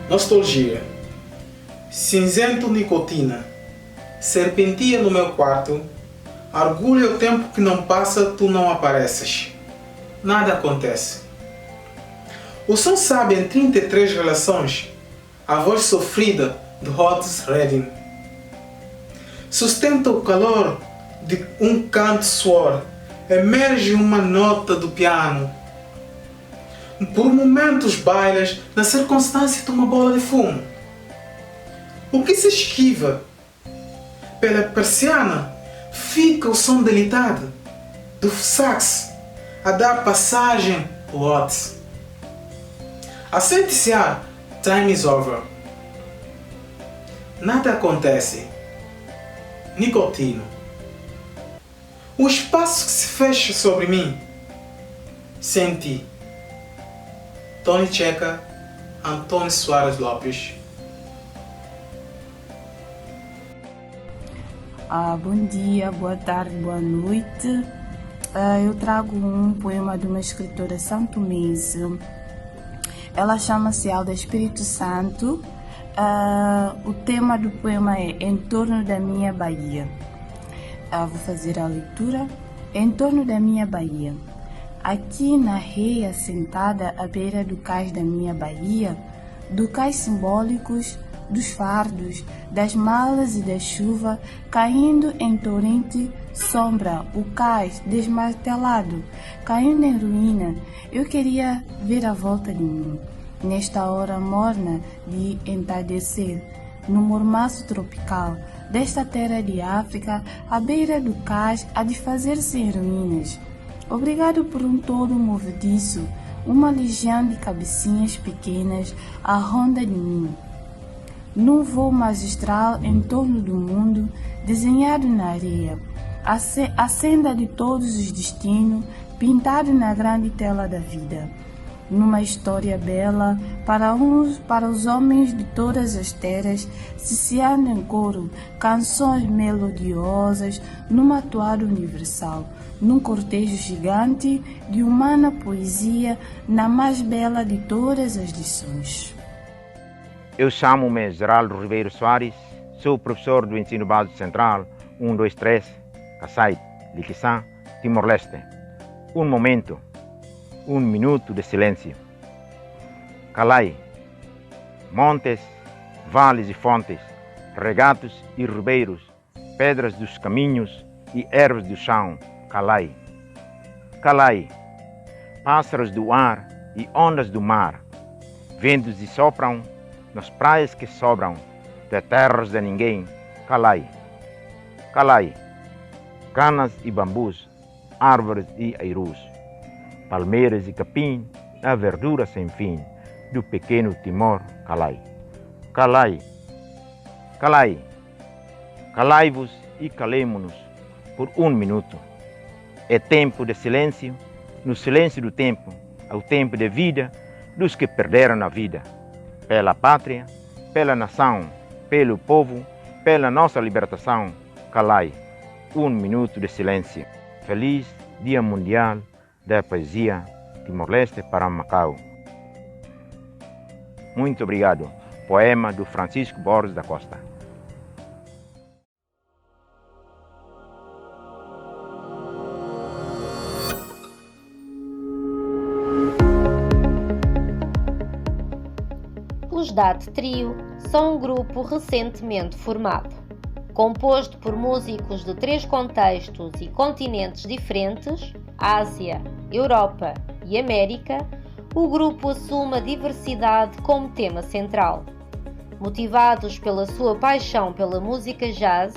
Nostalgia. Cinzento nicotina, serpentia no meu quarto, argulha o tempo que não passa, tu não apareces. Nada acontece. O som sabe em 33 relações, a voz sofrida de Otis Redding. Sustenta o calor de um canto suor, emerge uma nota do piano. Por momentos bailas na circunstância de uma bola de fumo. O que se esquiva? Pela persiana fica o som delicado do sax a dar passagem ao Otis. Assente-se a Time is over. Nada acontece. Nicotino. O espaço que se fecha sobre mim. Senti. Tony Checa, Antônio Soares Lopes. Bom dia, boa tarde, boa noite. Eu trago um poema de uma escritora santomense. Ela chama-se Alda Espírito Santo. O tema do poema é Em torno da minha Bahia. Vou fazer a leitura. Em torno da minha Bahia. Aqui na reia sentada à beira do cais da minha Bahia, do cais simbólicos, dos fardos, das malas e da chuva, caindo em torrente sombra, o cais desmartelado, caindo em ruína, eu queria ver a volta de mim, nesta hora morna de entardecer, no mormaço tropical, desta terra de África, à beira do cais, a desfazer-se em ruínas. Obrigado por um todo movediço, uma legião de cabecinhas pequenas à ronda de mim. Num voo magistral em torno do mundo, desenhado na areia, a senda de todos os destinos, pintada na grande tela da vida. Numa história bela, para os homens de todas as terras, ciciando em coro canções melodiosas, numa toada universal, num cortejo gigante de humana poesia, na mais bela de todas as lições. Eu chamo-me Geraldo Ribeiro Soares, sou professor do Ensino Básico Central 1, 2, 3, Kasai, Liquiçã, Timor-Leste. Um momento, um minuto de silêncio. Calai, montes, vales e fontes, regatos e ribeiros, pedras dos caminhos e ervas do chão. Calai, calai, pássaros do ar e ondas do mar, ventos e sopram nas praias que sobram, de terras de ninguém. Calai, calai, canas e bambus, árvores e airus, palmeiras e capim, a verdura sem fim do pequeno Timor. Calai, calai, calai, calai-vos e calemo-nos por um minuto. É tempo de silêncio, no silêncio do tempo, ao tempo de vida dos que perderam a vida, pela pátria, pela nação, pelo povo, pela nossa libertação. Calai, um minuto de silêncio. Feliz Dia Mundial da Poesia, Timor-Leste para Macau. Muito obrigado. Poema do Francisco Borges da Costa. Os DAT Trio são um grupo recentemente formado. Composto por músicos de 3 contextos e continentes diferentes, Ásia, Europa e América, o grupo assume a diversidade como tema central. Motivados pela sua paixão pela música jazz,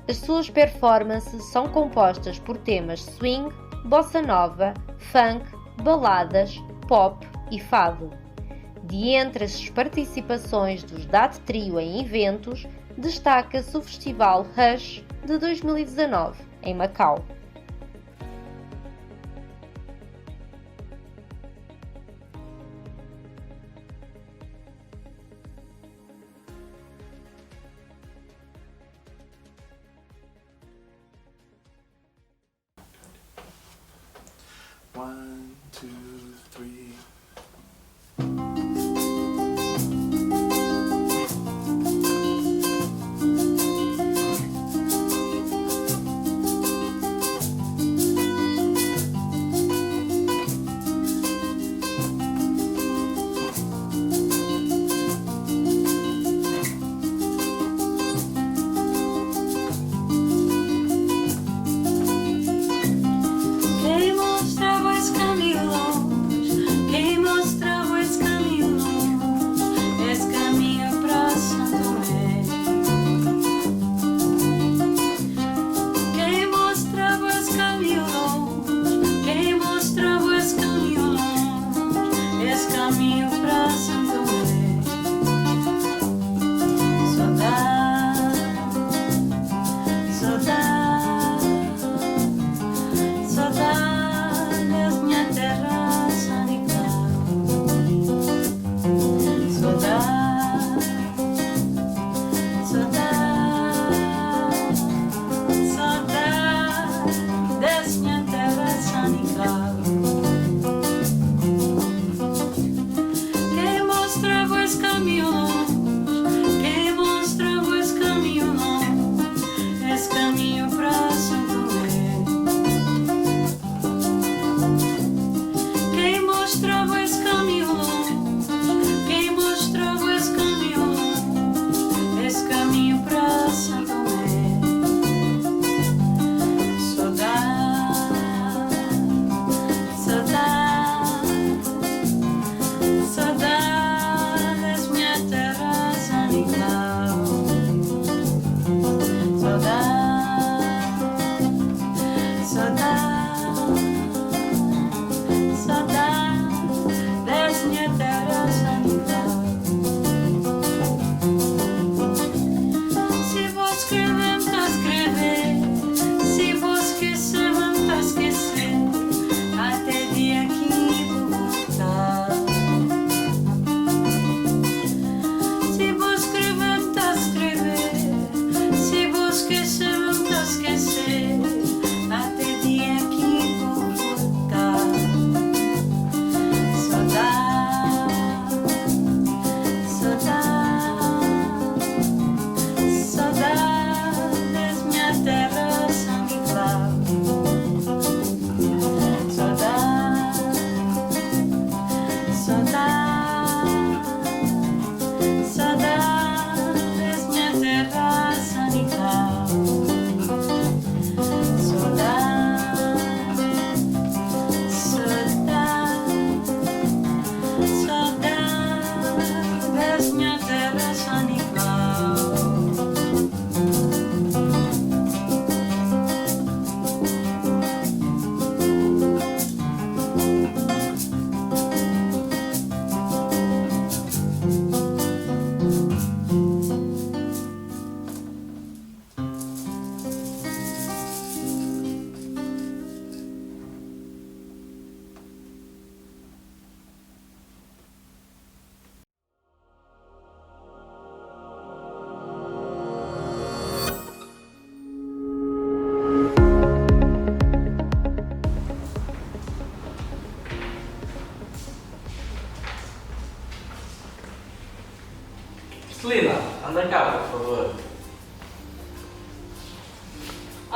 as suas performances são compostas por temas swing, bossa nova, funk, baladas, pop e fado. De entre as participações dos DAT Trio em eventos, destaca-se o Festival Rush de 2019, em Macau. One, two, three. Quem mostrava esse caminho longe,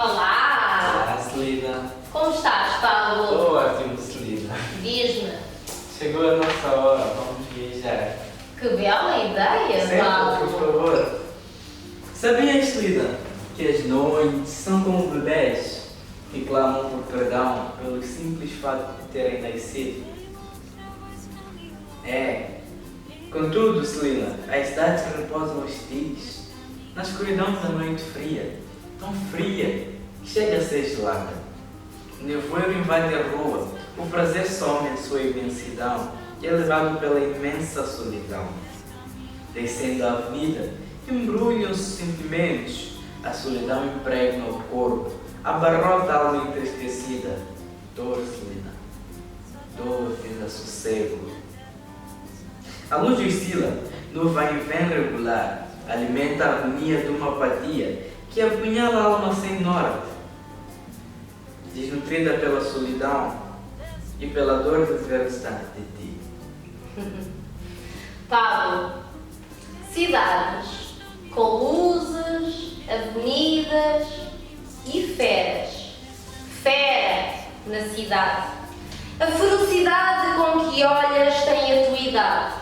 Olá! Olá, Celina. Como estás, Pablo? Ótimo, Celina. Diz-me. Chegou a nossa hora, vamos viajar. Que bela ideia, Senta, Pablo. por favor. Sabias, Celina, que as noites são como bebés que clamam por perdão pelo simples fato de terem nascido? Contudo, Celina, as cidades que repousam hostis na escuridão da noite fria, tão fria que chega a ser gelada. O nevoeiro invade a rua, o prazer some em sua imensidão e é levado pela imensa solidão. Descendo a avenida, embrulham-se sentimentos, a solidão impregna o corpo, abarrota a alma entristecida. Dor, Celina, dor, desassossego. A luz oscila no vai e vem regular, alimenta a agonia de uma apatia que apunhala a alma sem norte. Desnutrida pela solidão e pela dor de ver distante de ti. Pablo, cidades com luzes, avenidas e feras. Fera na cidade. A ferocidade com que olhas tem a tua idade.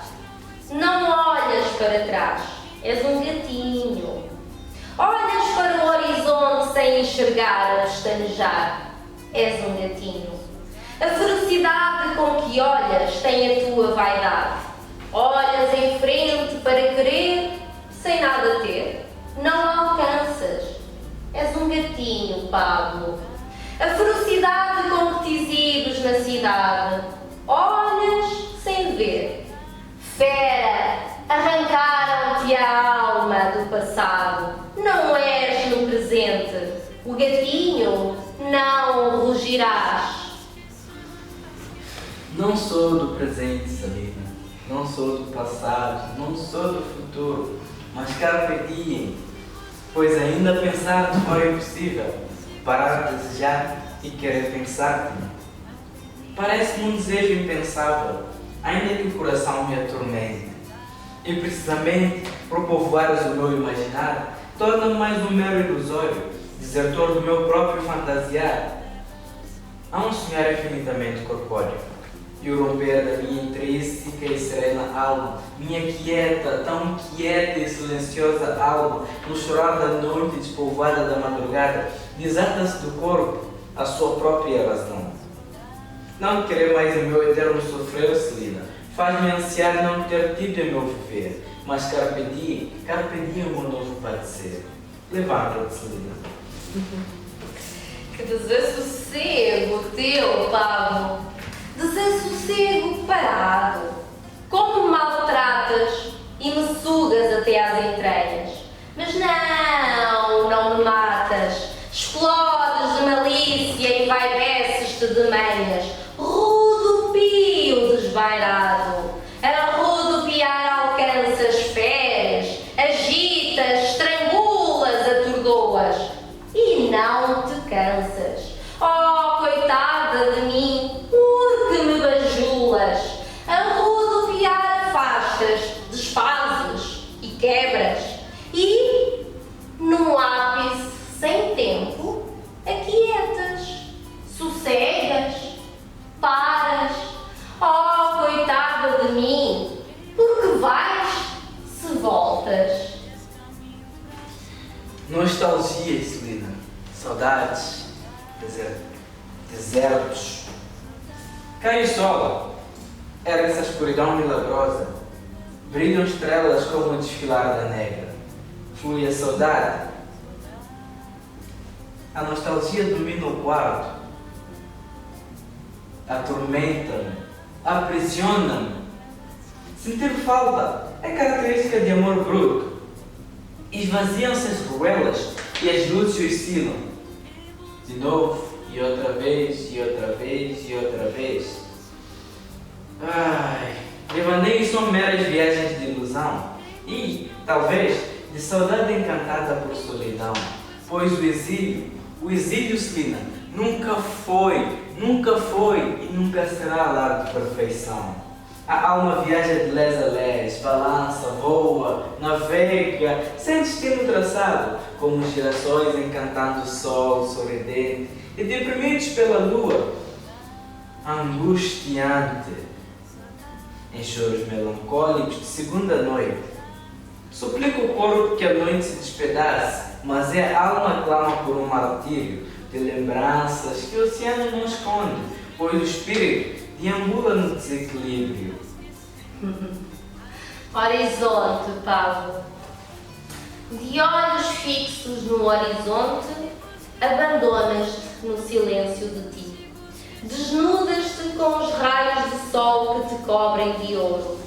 Não olhas para trás, és um gatinho. Olhas para o horizonte sem enxergar a pestanejar, és um gatinho. A ferocidade com que olhas tem a tua vaidade. Olhas em frente para querer, sem nada ter, não alcanças. És um gatinho, Pablo. A ferocidade com que te exibes na cidade. Olhas sem ver. Fera, arrancaram-te a alma do passado. Não és no presente. O gatinho não rugirás. Não sou do presente, Celina. Não sou do passado, não sou do futuro, mas carpe diem, pois ainda pensar não é impossível, parar de desejar e querer pensar-te. Parece-me um desejo impensável, ainda que o coração me atormente. E precisamente por povoares o meu imaginar, torna-me mais um mero ilusório, desertor do meu próprio fantasiar. Há um sonhar infinitamente corpóreo, e o romper da minha intrínseca e serena alma, minha quieta, tão quieta e silenciosa alma, no chorar da noite despovoada da madrugada, desata-se do corpo a sua própria razão. Não querer mais o meu eterno sofrer, Celina, faz-me ansiar não ter tido em meu viver, mas carpe diem o meu novo padecer. Levanta-te, Celina. Que desassossego teu, Pablo. Desassossego parado. Como me maltratas e me sugas até às entranhas. Mas não me matas. Explodes de malícia e vai-desces-te de manhas. Rodopio desvairado. A rodopiar alcanças feras. Agitas, estrangulas, atordoas. E não te cansas. Oh, coitada de mim, por que me bajulas? A rodopiar afastas, desfazes e quebras. E, num ápice sem tempo, aquietas, sossegas, paras. Oh, coitada de mim, por que vais se voltas? Nostalgia, Celina, saudades, desertos. Cai o sol, era essa escuridão milagrosa. Brilham estrelas como o desfilar da negra. Flui a saudade. A nostalgia domina o quarto. Atormenta-me, aprisiona-me. Sentir falta é característica de amor bruto. Esvaziam-se as ruelas e as luzes oscilam. De novo, e outra vez, e outra vez, e outra vez. Ai, devaneios são meras viagens de ilusão e, talvez, de saudade encantada por solidão. Pois o exílio, Celina, nunca foi e nunca será lar de perfeição. A alma viaja de les a les, balança, voa, navega, sem destino traçado, como os girassóis encantando o sol sorridente e deprimidos pela lua, angustiante, em choros melancólicos de segunda noite. Suplica o corpo que a noite se despedace, mas a alma clama por um martírio de lembranças que o oceano não esconde, pois o espírito deambula no desequilíbrio. Horizonte, Pablo. De olhos fixos no horizonte, abandonas-te no silêncio de ti. Desnudas-te com os raios de sol que te cobrem de ouro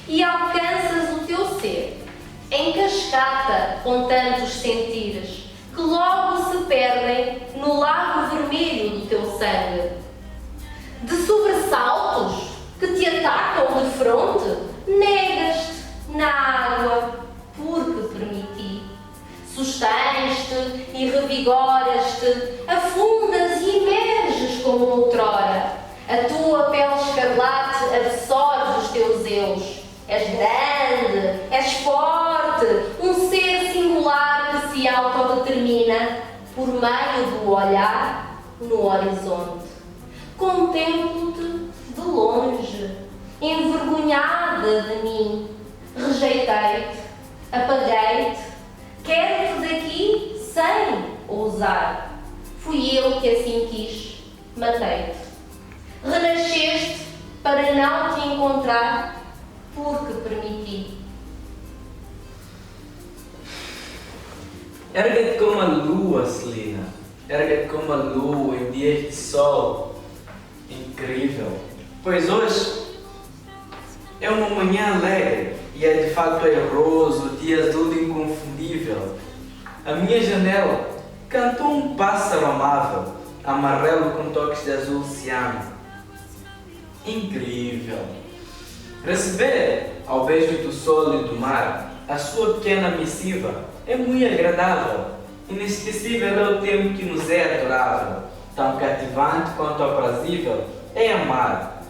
e alcanças o teu ser, em cascata com tantos sentires que logo se perdem no lago vermelho do teu sangue. De sobressaltos que te atacam de fronte, negas-te na água porque permiti. Sustens-te e revigoras-te, afundas e emerges como outrora. A tua pele escarlate absorve os teus eus. És grande, és forte, um ser singular que se autodetermina por meio do olhar no horizonte. Contemplo-te de longe, envergonhada de mim. Rejeitei-te, apaguei-te, quero-te daqui sem ousar. Fui eu que assim quis, matei-te. Renasceste para não te encontrar, porque permiti. Erga-te como a lua, Celina. Erga-te como a lua em dias de sol. Incrível. Pois hoje é uma manhã alegre e é de fato airoso, dia azul inconfundível. A minha janela cantou um pássaro amável, amarelo com toques de azul ciano. Incrível. Receber, ao beijo do sol e do mar, a sua pequena missiva é muito agradável. Inesquecível é o tempo que nos é adorável. Tão cativante quanto aprazível é amar.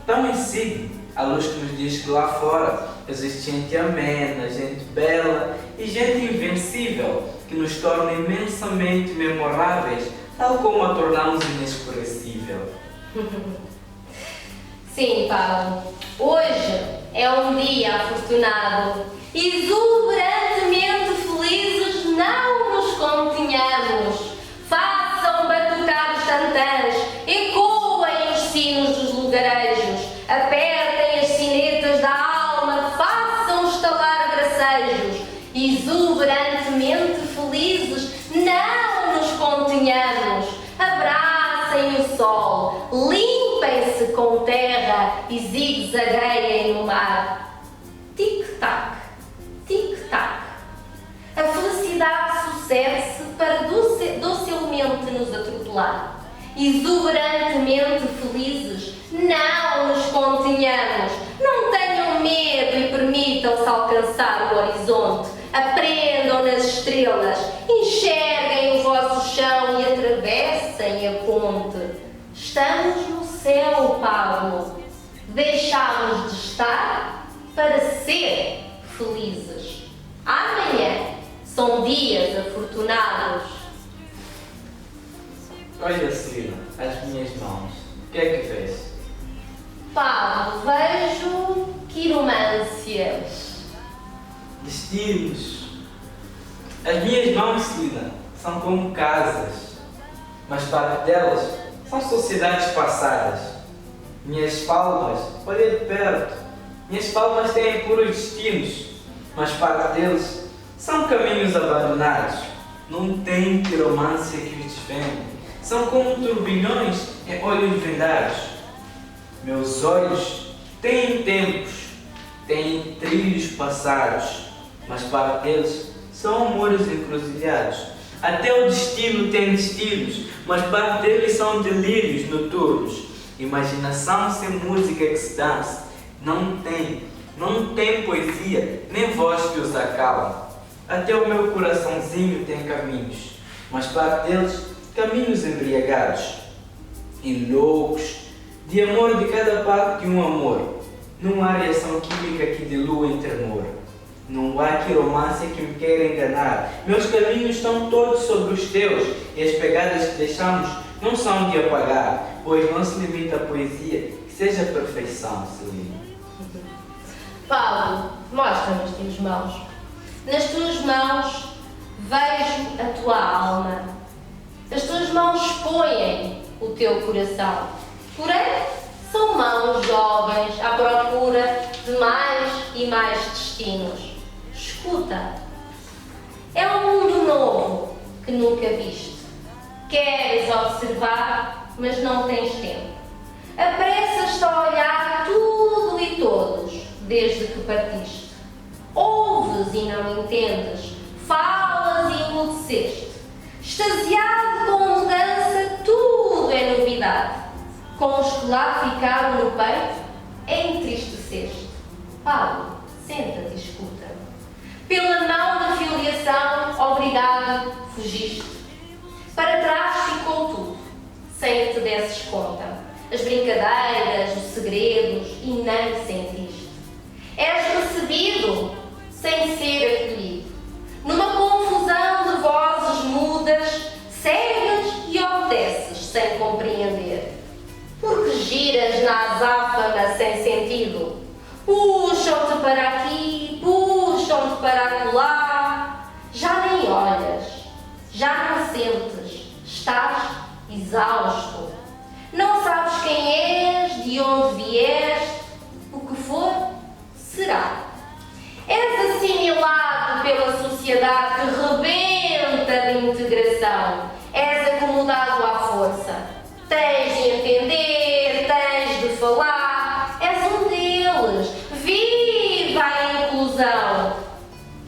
Tão insigne a luz que nos diz que lá fora existe gente amena, gente bela e gente invencível que nos torna imensamente memoráveis, tal como a tornamos inescurecível. Sim, Paulo. Hoje é um dia afortunado. Exuberantemente felizes não nos continhamos. Façam batucar os tantãs, ecoem os sinos dos lugarejos, apertem as sinetas da alma, façam estalar gracejos. Exuberantemente felizes não nos continhamos. Abracem o sol, limpem-se com terra e zigue-zagueiem no mar. Tic-tac, tic-tac. A felicidade sucede-se para docilmente nos atropelar. Exuberantemente felizes, não nos continhamos. Não tenham medo e permitam-se alcançar o horizonte. Aprendam nas estrelas, enxerguem o vosso chão e atravessem a ponte. Estamos no céu, Pablo. Deixámos de estar para ser felizes. Amanhã são dias afortunados. Olha, Celina, as minhas mãos. O que é que vês? Pablo, vejo quiromâncias. Destinos. As minhas mãos, Celina, são como casas, mas parte delas são sociedades passadas. Minhas palmas, olha de perto, minhas palmas têm puros destinos, mas parte deles são caminhos abandonados. Não tem quiromância que os defende. São como turbilhões em olhos vendados. Meus olhos têm tempos, têm trilhos passados, mas para eles são amores encruzilhados. Até o destino tem destinos, mas para eles são delírios noturnos. Imaginação sem música que se dança não tem poesia, nem voz que os acalma. Até o meu coraçãozinho tem caminhos, mas para eles caminhos embriagados e loucos, de amor de cada parte de um amor, numa reação química que dilui em tremor. Não há quiromância que me queira enganar. Meus caminhos estão todos sobre os teus, e as pegadas que deixamos não são de apagar, pois não se limita a poesia que seja a perfeição, Celina. Paulo, mostra-me as tuas mãos. Nas tuas mãos vejo a tua alma. As tuas mãos expõem o teu coração. Porém, são mãos jovens à procura de mais e mais destinos. Escuta. É um mundo novo que nunca viste. Queres observar, mas não tens tempo. Apressas-te a olhar tudo e todos, desde que partiste. Ouves e não entendes, falas e emudeceste. Extasiado com a mudança, tudo é novidade. Com os que lá ficaram no peito, entristeceste. Paulo, senta-te e escuta. Pela mão da filiação, obrigado, fugiste. Para trás ficou tudo, sem que te desses conta. As brincadeiras, os segredos, e nem sentiste. És recebido, sem ser acolhido. Numa confusão de vozes mudas, cegas e obedeces, sem compreender. Porque giras na azáfama sem sentido. Puxam-te para aqui, puxam-te para acolá. Já nem olhas, já não sentes, estás exausto. Não sabes quem és, de onde vieste, o que for, será. És assimilado pela sociedade que rebenta de integração. És acomodado à força. Tens de entender, tens de falar. És um deles. Viva a inclusão!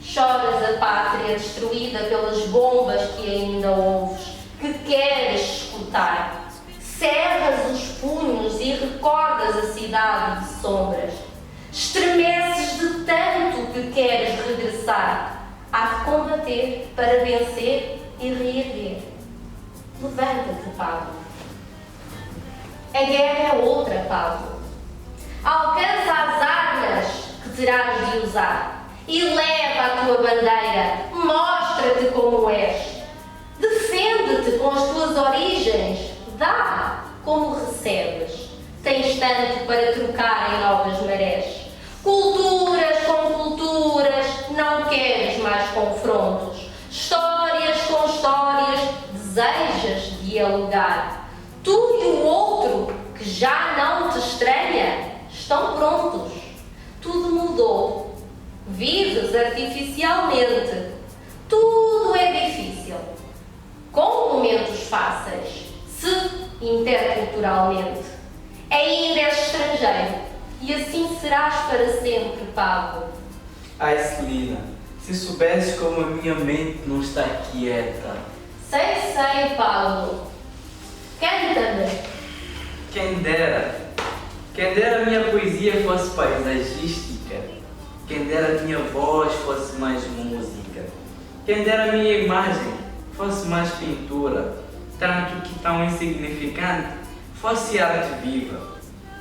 Choras a pátria destruída pelas bombas que ainda ouves, que queres escutar. Cerras os punhos e recordas a cidade de sombras. Estremeces de tanto que queres regressar. Há de combater para vencer e reerguer. Levanta-te, Paulo. A guerra é outra, Paulo. Alcança as armas que terás de usar e leva a tua bandeira. Mostra-te como és. Defende-te com as tuas origens. Dá como recebes. Tens tanto para trocar em novas marés. Culturas com culturas, não queres mais confrontos. Histórias com histórias, desejas dialogar. Tu e o outro, que já não te estranha, estão prontos. Tudo mudou. Vives artificialmente. Tudo é difícil. Com momentos fáceis, se interculturalmente. Ainda és estrangeiro. E assim serás para sempre, Pablo. Ai, Celina, se soubesses como a minha mente não está quieta. Sei, Pablo. Canta-me. Quem dera a minha poesia fosse paisagística. Quem dera a minha voz fosse mais música. Quem dera a minha imagem fosse mais pintura. Tanto que tão insignificante fosse arte viva.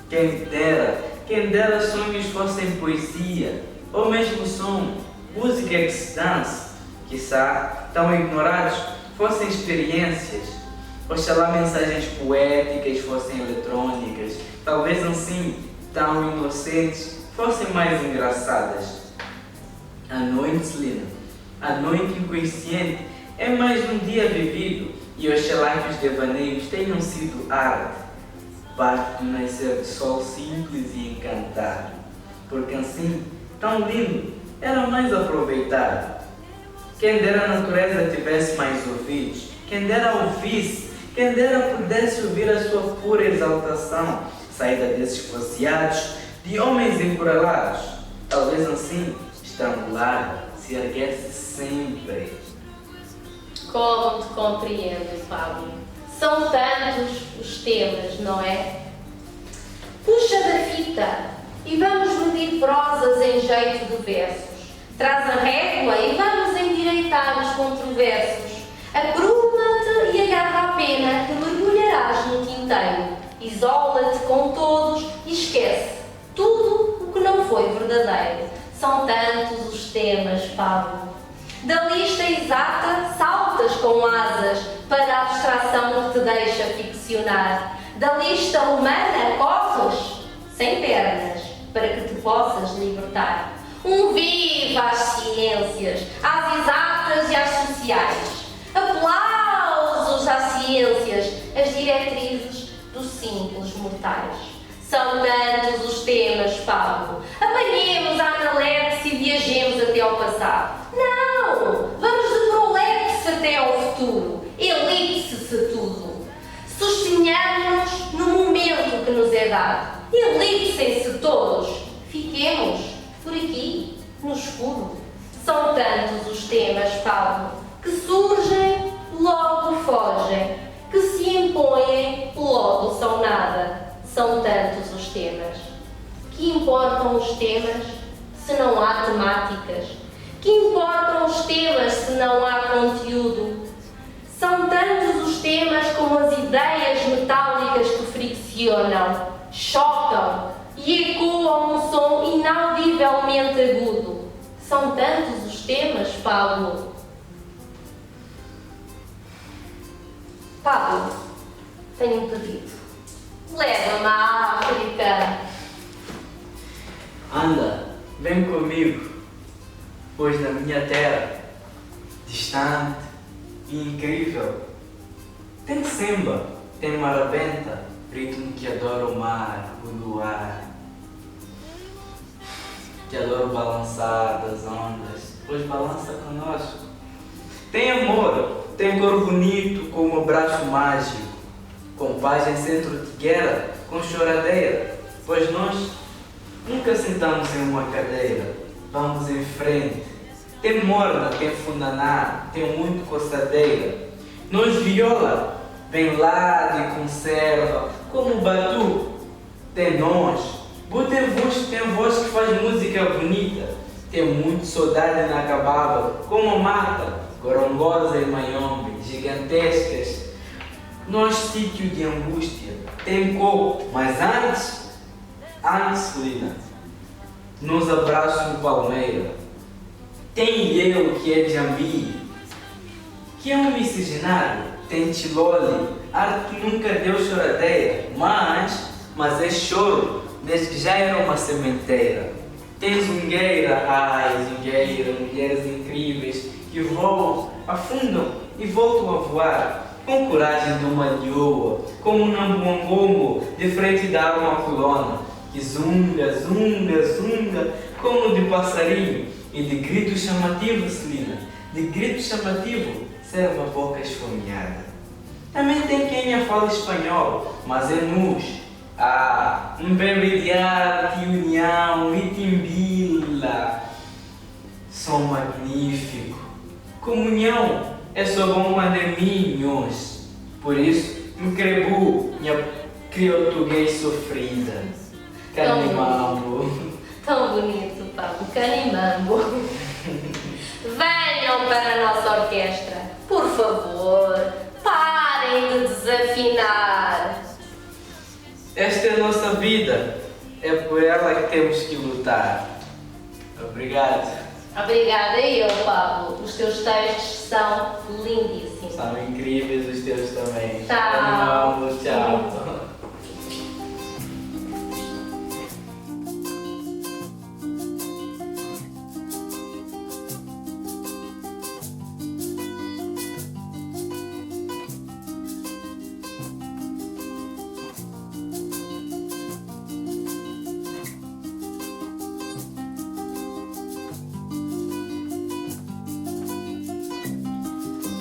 Quem dera sonhos fossem poesia, ou mesmo som, música que se dance, quiçá, tão ignorados, fossem experiências. Oxalá mensagens poéticas fossem eletrônicas, talvez assim, tão inocentes, fossem mais engraçadas. A noite, Celina, a noite inconsciente é mais um dia vivido, e oxalá que os devaneios tenham sido arte. Basta do nascer de sol simples e encantado, porque assim, tão lindo, era mais aproveitado. Quem dera a natureza tivesse mais ouvidos, quem dera ouvisse, quem dera pudesse ouvir a sua pura exaltação, saída desses faceados de homens encurralados. Talvez assim, estrangulado, se erguesse sempre. Como te compreendo, Pablo. São tantos os temas, não é? Puxa da fita e vamos medir prosas em jeito de versos. Traz a régua e vamos endireitar os controversos. Apruma-te e agarra a pena que mergulharás no tinteiro. Isola-te com todos e esquece tudo o que não foi verdadeiro. São tantos os temas, Pablo. Da lista exata saltas com asas para a abstração que te deixa ficcionar. Da lista humana corres sem pernas para que te possas libertar. Um viva às ciências, às exatas e às sociais. Aplausos às ciências, as diretrizes dos simples mortais. São tantos os temas, Pablo. Apanhemos a Analepse e viajemos até ao passado. Não! Vamos de prolepse até ao futuro. Elipse-se tudo. Sostenhamos-nos no momento que nos é dado. Elipsem-se todos. Fiquemos por aqui, no escuro. São tantos os temas, Pablo, que surgem, logo fogem, que se impõem, logo são nada. São tantos os temas. Que importam os temas se não há temáticas? Que importam os temas se não há conteúdo? São tantos os temas como as ideias metálicas que friccionam, chocam e ecoam um som inaudivelmente agudo. São tantos os temas, Pablo. Pablo, tenho um pedido. Leva-me à África. Anda, vem comigo, pois na minha terra, distante e incrível, tem samba, tem marabenta, ritmo que adora o mar, o luar, que adora o balançar das ondas, pois balança conosco. Tem amor, tem cor bonito como o braço mágico, com paz em centro de guerra, com choradeira, pois nós nunca sentamos em uma cadeira, vamos em frente. Tem morna, tem fundaná, tem muito coçadeira. Nós viola, vem lá de conserva, como batu. Tem nós, tem voz que faz música bonita. Tem muito saudade na cababa, como a mata, gorongosa e maiombe, gigantescas. Nós sítio de angústia, tem cor, mas antes, Lina, nos abraça um palmeira. Tem eu que é jambi, que é um miscigenário. Tem tilole, arte que nunca deu choradeira, mas é choro, desde que já era uma sementeira. Tem zungueira, zungueira, mulheres incríveis que voam, afundam e voltam a voar. Com coragem de uma lioa, como um nambuangongo de frente da alma colona, que zunga, zunga, zunga, como de passarinho, e de grito chamativo, Celina, de grito chamativo, serve a boca esfomeada. Também tem quem fala espanhol, mas é nus. Um bebê de arte, união e timbila. Som magnífico. Comunhão é só bom quando é minhos. Por isso, me crebu, minha crioutuguês sofrida. Canimambo. Tão bonito, Pablo. Canimambo. Venham para a nossa orquestra. Por favor, parem de desafinar. Esta é a nossa vida. É por ela que temos que lutar. Obrigado. Obrigada eu, Pablo. Os teus textos são lindíssimos. São incríveis os teus também. Tchau. Tchau.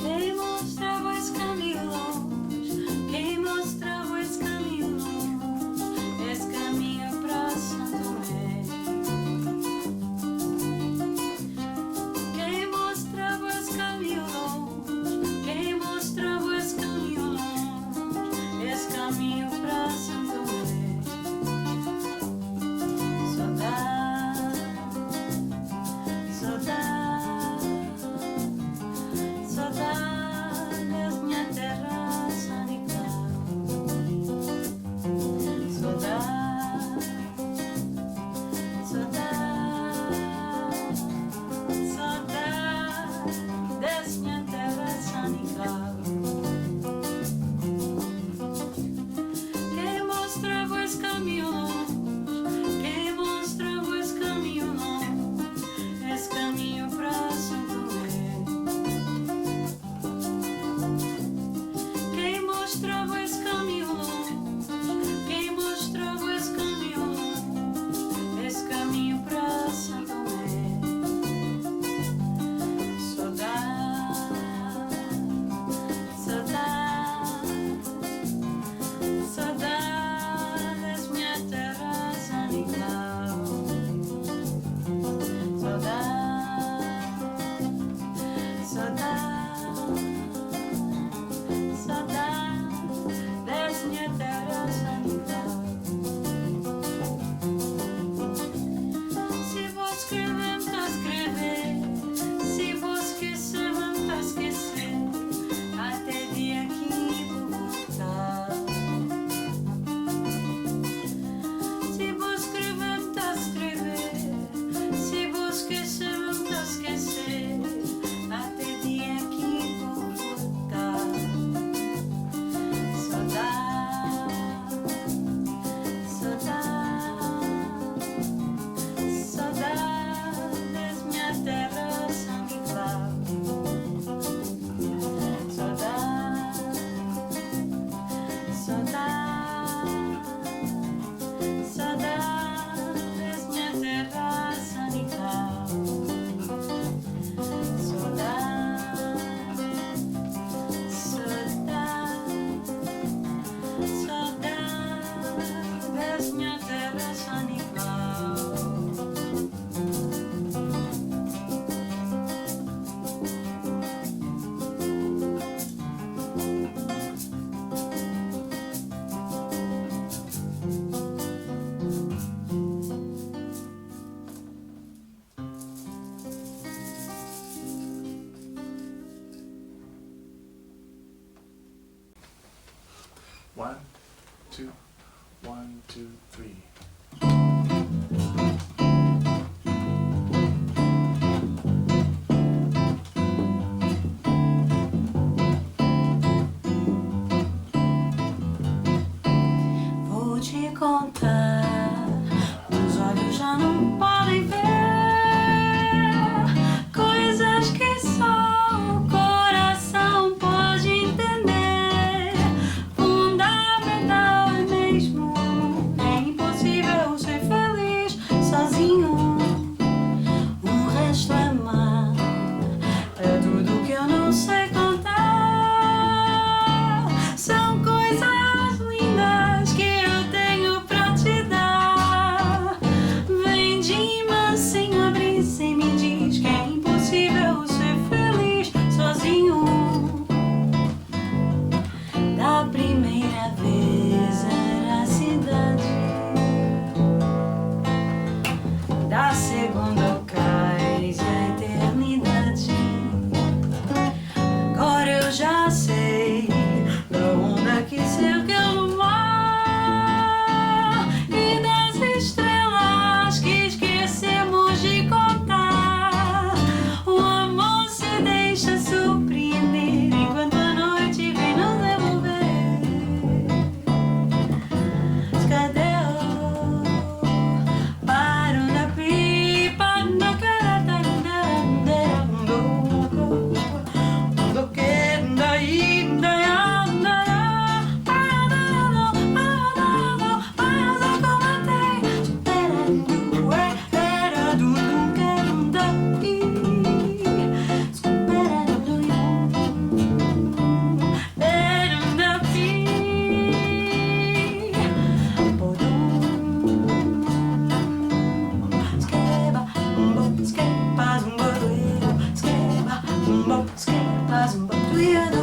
Quem mostrava esse caminho longe, quem mostrava 1, 2, 1, 2, 3. Vou te contar, os olhos já não podem ver coisas que só o coração pode entender. Fundamental é mesmo, é impossível ser feliz sozinho. O resto é mar, é tudo que eu não sei contar. São coisas lindas que eu tenho pra te dar. Vem de mansinho, brisa e me diz que é impossível ser feliz sozinho. Da primeira vez era a cidade, da segunda cais a eternidade. Agora eu já sei da onda que cerca o mar e das estrelas que esquecemos de contar. O amor se deixa surpreender enquanto a noite vem nos devolver. Cadê o para na pipa na carata do que ainda Skeba,